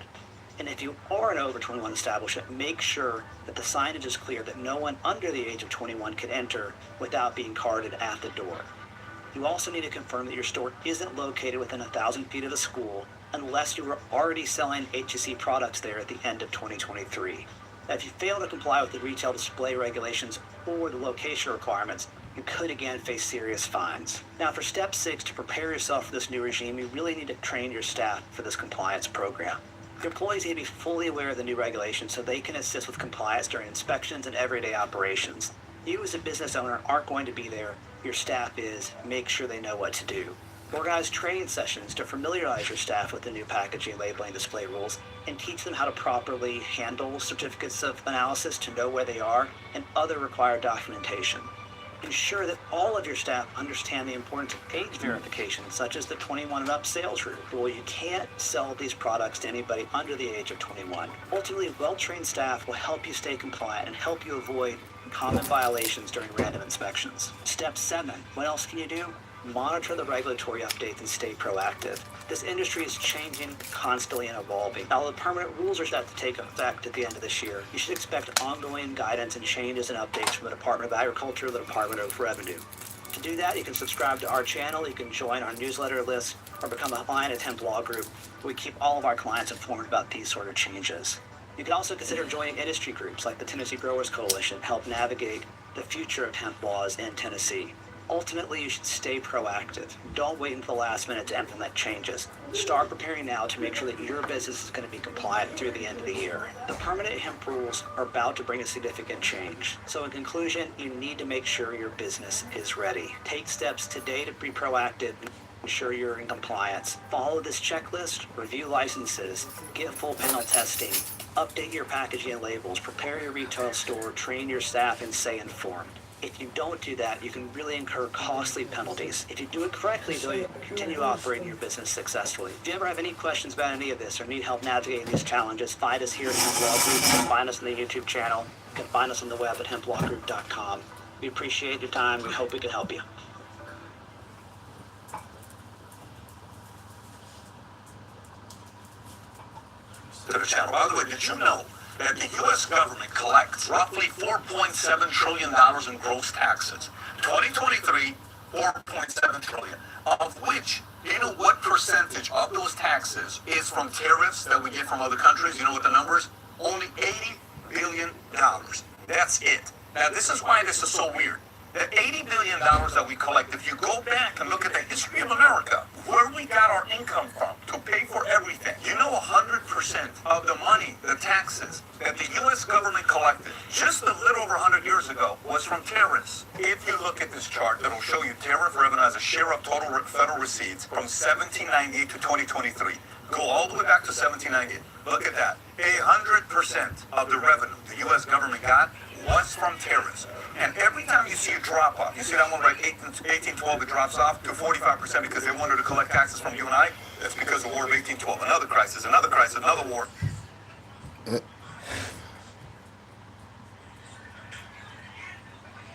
And if you are an over 21 establishment, make sure that the signage is clear that no one under the age of 21 can enter without being carded at the door. You also need to confirm that your store isn't located within 1,000 feet of a school unless you were already selling HTC products there at the end of 2023. Now, if you fail to comply with the retail display regulations or the location requirements, you could again face serious fines. Now, for step 6, to prepare yourself for this new regime, you really need to train your staff for this compliance program. Your employees need to be fully aware of the new regulations so they can assist with compliance during inspections and everyday operations. You as a business owner aren't going to be there. Your staff is. Make sure they know what to do. Organize training sessions to familiarize your staff with the new packaging, labeling, display rules, and teach them how to properly handle certificates of analysis to know where they are and other required documentation. Ensure that all of your staff understand the importance of age verification, such as the 21 and up sales rule. You can't sell these products to anybody under the age of 21. Ultimately, well-trained staff will help you stay compliant and help you avoid common violations during random inspections. Step 7, what else can you do? Monitor the regulatory updates and stay proactive. This industry is changing constantly and evolving. Now, the permanent rules are set to take effect at the end of this year. You should expect ongoing guidance and changes and updates from the Department of Agriculture, the Department of Revenue. To do that, you can subscribe to our channel, you can join our newsletter list, or become a client at Hemp Law Group. We keep all of our clients informed about these sort of changes. You can also consider joining industry groups like the Tennessee Growers Coalition to help navigate the future of hemp laws in Tennessee. Ultimately, you should stay proactive. Don't wait until the last minute to implement changes. Start preparing now to make sure that your business is going to be compliant through the end of the year. The permanent hemp rules are about to bring a significant change. So in conclusion, you need to make sure your business is ready. Take steps today to be proactive. Ensure you're in compliance. Follow this checklist, review licenses, get full panel testing, update your packaging and labels, prepare your retail store, train your staff, and stay informed. If you don't do that, you can really incur costly penalties. If you do it correctly, though, you continue operating your business successfully. If you ever have any questions about any of this or need help navigating these challenges, find us here at Hemp Law Group. You can find us on the YouTube channel. You can find us on the web at hemplawgroup.com. We appreciate your time. We hope we can help you. To the channel. By the way, did you know that the U.S. government collects roughly $4.7 trillion in gross taxes? 2023, $4.7 trillion, of which, you know what percentage of those taxes is from tariffs that we get from other countries? You know what the number is? Only $80 billion. That's it. Now, this is why this is so weird. The $80 billion that we collect, if you go back and look at the history of America, where we got our income from to pay for everything, you know 100% of the money, the taxes that the U.S. government collected just a little over 100 years ago was from tariffs. If you look at this chart, it'll show you tariff revenue as a share of total federal receipts from 1798 to 2023. Go all the way back to 1798. Look at that. 100% of the revenue the U.S. government got was from tariffs. And every time you see a drop off, you see that one right, 1812, it drops off to 45% because they wanted to collect taxes from you and I. That's because of the War of 1812. Another crisis, another war.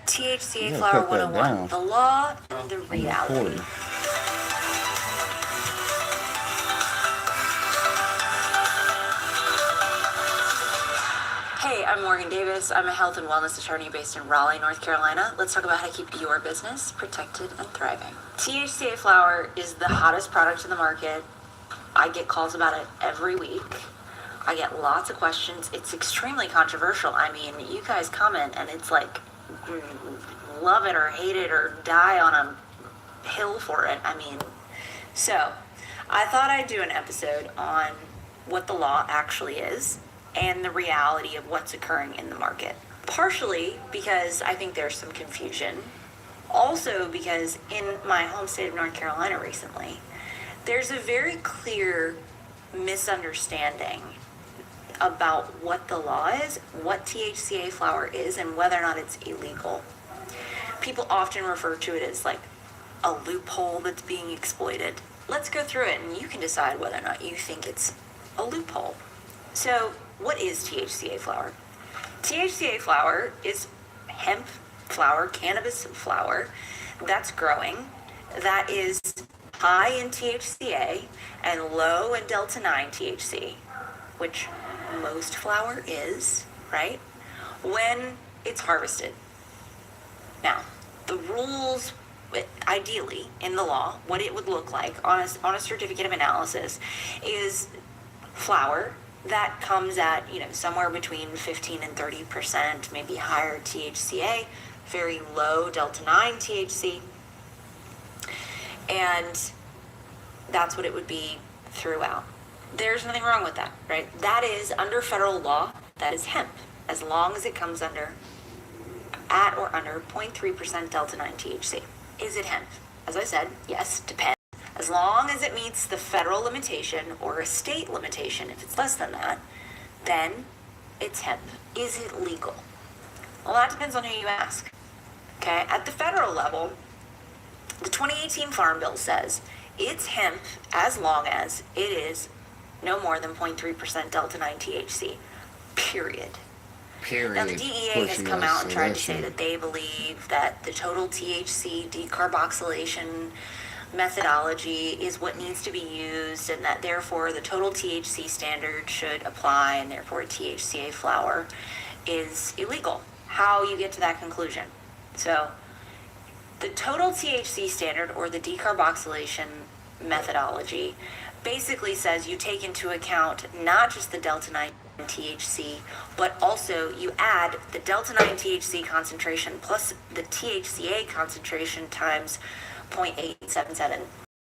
THCA Flower 101, the law and the reality. Hey, I'm Morgan Davis. I'm a health and wellness attorney based in Raleigh, North Carolina. Let's talk about how to keep your business protected and thriving. THCA flower is the hottest product in the market. I get calls about it every week. I get lots of questions. It's extremely controversial. I mean, you guys comment and it's like, love it or hate it or die on a hill for it. I mean, so I thought I'd do an episode on what the law actually is and the reality of what's occurring in the market. Partially because I think there's some confusion. Also because in my home state of North Carolina recently, there's a very clear misunderstanding about what the law is, what THCA flower is, and whether or not it's illegal. People often refer to it as like a loophole that's being exploited. Let's go through it and you can decide whether or not you think it's a loophole. So, what is THCA flower? THCA flower is hemp flower, cannabis flower that's growing, that is high in THCA and low in delta-9 THC, which most flower is, right? When it's harvested. Now, the rules, ideally, in the law, what it would look like on a certificate of analysis is flower that comes at, somewhere between 15 and 30%, maybe higher THCA, very low delta-9 THC, and that's what it would be throughout. There's nothing wrong with that, right? That is, under federal law, that is hemp, as long as it comes at or under 0.3% delta-9 THC. Is it hemp? As I said, yes, depends. As long as it meets the federal limitation or a state limitation, if it's less than that, then it's hemp. Is it legal? Well, that depends on who you ask. Okay, at the federal level, the 2018 Farm Bill says it's hemp as long as it is no more than 0.3% Delta 9 THC, period. Now, the DEA has come out and tried to say that they believe that the total THC decarboxylation methodology is what needs to be used, and that therefore the total THC standard should apply, and therefore THCA flower is illegal. How you get to that conclusion? So, the total THC standard, or the decarboxylation methodology, basically says you take into account not just the Delta 9 THC, but also you add the Delta 9 THC concentration plus the THCA concentration times 0.877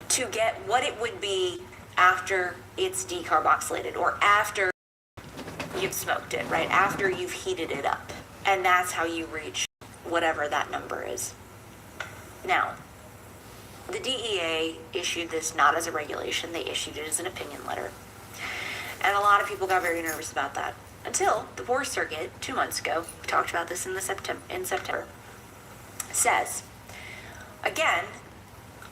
to get what it would be after it's decarboxylated, or after you've smoked it, right? After you've heated it up. And that's how you reach whatever that number is. Now, the DEA issued this not as a regulation, they issued it as an opinion letter. And a lot of people got very nervous about that. Until the 4th Circuit, 2 months ago, we talked about this in September, says, again,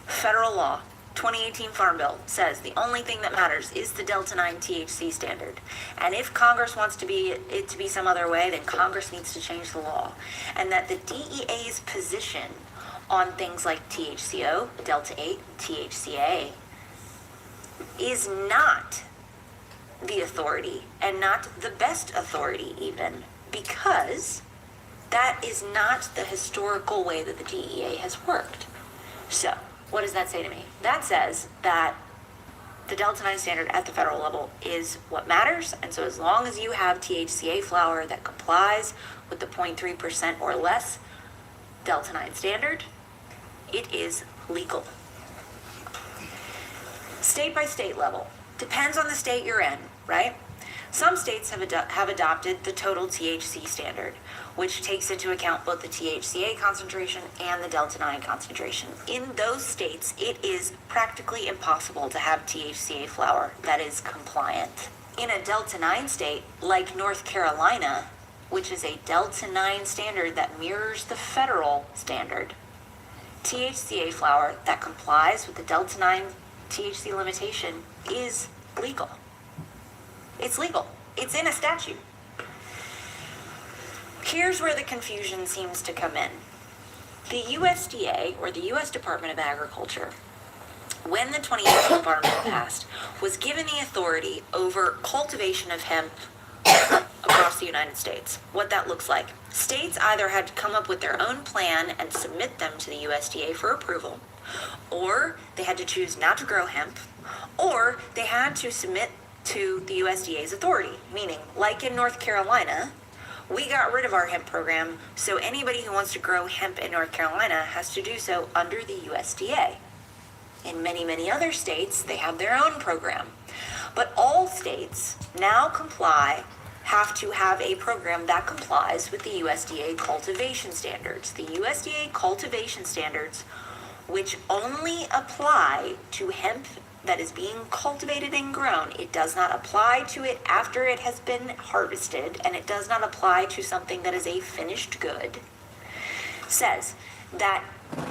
federal law, 2018 Farm Bill says the only thing that matters is the Delta 9 THC standard. And if Congress wants it to be some other way, then Congress needs to change the law. And that the DEA's position on things like THCO, Delta 8, THCA, is not the authority, and not the best authority even, because that is not the historical way that the DEA has worked. So, what does that say to me? That says that the Delta 9 standard at the federal level is what matters, and so as long as you have THCA flower that complies with the 0.3% or less Delta 9 standard, it is legal. State by state level. Depends on the state you're in, right? Some states have adopted the total THC standard, which takes into account both the THCA concentration and the Delta 9 concentration. In those states, it is practically impossible to have THCA flower that is compliant. In a Delta 9 state, like North Carolina, which is a Delta 9 standard that mirrors the federal standard, THCA flower that complies with the Delta 9 THC limitation is legal. It's legal. It's in a statute. Here's where the confusion seems to come in. The USDA, or the U.S. Department of Agriculture, when the 2018 Farm Bill passed, was given the authority over cultivation of hemp across the United States. What that looks like. States either had to come up with their own plan and submit them to the USDA for approval, or they had to choose not to grow hemp, or they had to submit to the USDA's authority, meaning, like in North Carolina, we got rid of our hemp program, so anybody who wants to grow hemp in North Carolina has to do so under the USDA. In many, many other states, they have their own program. But all states now have to have a program that complies with the USDA cultivation standards. The USDA cultivation standards, which only apply to hemp that is being cultivated and grown. It does not apply to it after it has been harvested, and it does not apply to something that is a finished good. Says that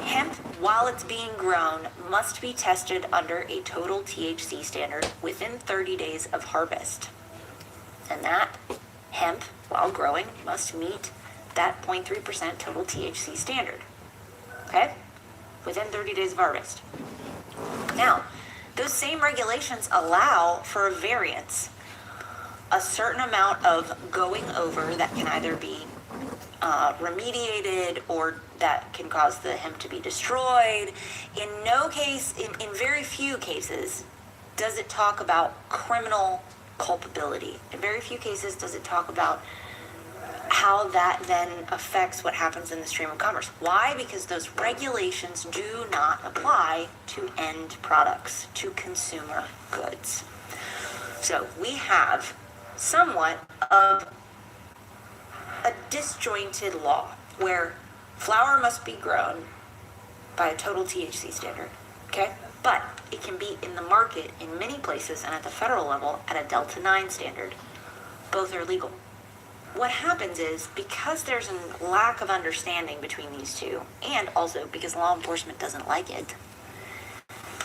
hemp, while it's being grown, must be tested under a total THC standard within 30 days of harvest. And that hemp, while growing, must meet that 0.3% total THC standard. Okay? Within 30 days of harvest. Now, those same regulations allow for a variance, a certain amount of going over that can either be remediated or that can cause the hemp to be destroyed. In no case, in very few cases, does it talk about criminal culpability. In very few cases does it talk about how that then affects what happens in the stream of commerce. Why? Because those regulations do not apply to end products, to consumer goods. So we have somewhat of a disjointed law where flower must be grown by a total THC standard. Okay? but it can be in the market in many places and at the federal level at a Delta 9 standard. Both are legal. What happens is, because there's a lack of understanding between these two, and also because law enforcement doesn't like it,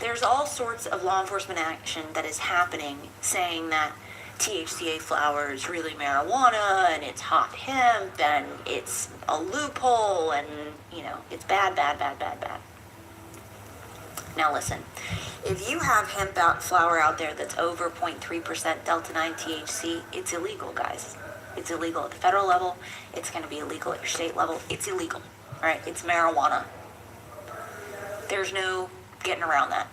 there's all sorts of law enforcement action that is happening saying that THCA flower is really marijuana and it's hot hemp and it's a loophole and, you know, it's bad, bad, bad, bad, bad. Now listen, if you have hemp flower out there that's over 0.3% Delta 9 THC, it's illegal, guys. It's illegal at the federal level. It's going to be illegal at your state level. It's illegal, all right? It's marijuana. There's no getting around that.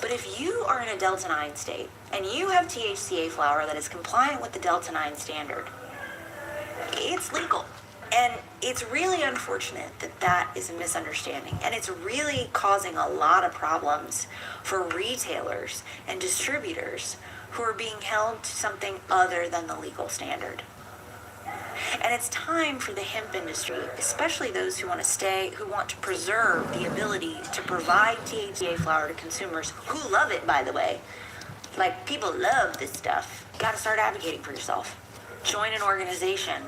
But if you are in a Delta 9 state and you have THCA flower that is compliant with the Delta 9 standard, it's legal. And it's really unfortunate that that is a misunderstanding. And it's really causing a lot of problems for retailers and distributors who are being held to something other than the legal standard. And it's time for the hemp industry, especially those who want to preserve the ability to provide THCA flower to consumers who love it, by the way. Like, people love this stuff. You gotta start advocating for yourself. Join an organization.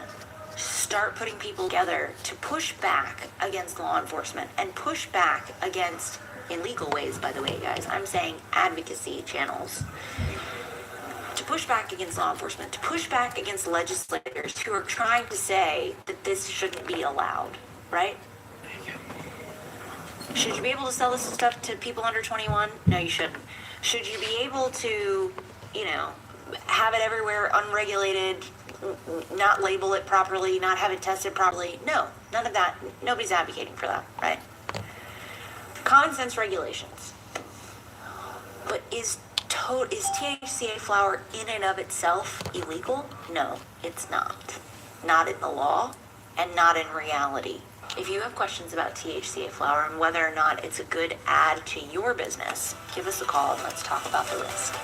Start putting people together to push back against law enforcement and push back against, in legal ways, by the way, guys, I'm saying advocacy channels, to push back against law enforcement, to push back against legislators who are trying to say that this shouldn't be allowed, right? Should you be able to sell this stuff to people under 21? No, you shouldn't. Should you be able to, you know, have it everywhere unregulated, not label it properly, not have it tested properly? No, none of that. Nobody's advocating for that, right? Common sense regulations. But is THCA flower in and of itself illegal? No, it's not. Not in the law and not in reality. If you have questions about THCA flower and whether or not it's a good add to your business, give us a call and let's talk about the risk.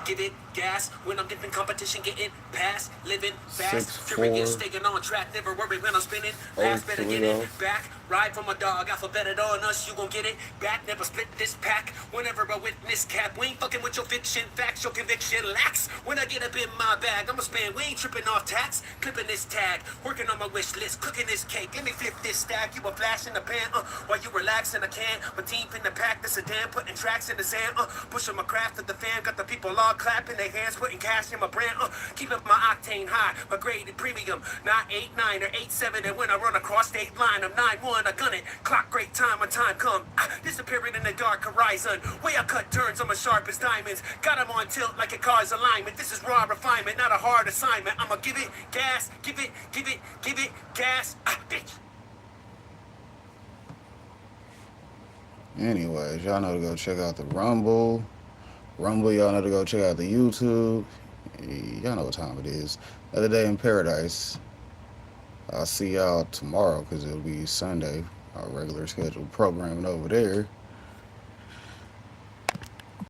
Give it gas when I'm getting competition, getting past, living fast, tripping, staying on track, never worry when I'm spinning. Fast, better get it back. Ride from a dog, alphabeted on us, you gon' get it back. Never split this pack. Whenever I witness cap, we ain't fucking with your fiction, facts, your conviction lacks. When I get up in my bag, I'ma spend, we ain't tripping off tax. Clipping this tag, working on my wish list, cooking this cake. Let me flip this stack. You a flash in the pan, while you relaxing, I can. My team in the pack, the sedan, putting tracks in the sand, pushing my craft to the fan, got the people all clapping their hands, putting cash in my brand, keeping my octane high, my graded premium, not 8-9 or 8-7, and when I run across state line, I'm 9-1, I gun it, clock great time when time come, disappearing in the dark horizon, way I cut turns, I'm as sharp as diamonds, got them on tilt like a car's alignment, this is raw refinement, not a hard assignment, I'ma give it gas, give it gas, bitch. Anyways, y'all know to go check out the Rumble, y'all know to go check out the YouTube. Y'all know what time it is. Another day in paradise. I'll see y'all tomorrow because it'll be Sunday, our regular scheduled programming over there.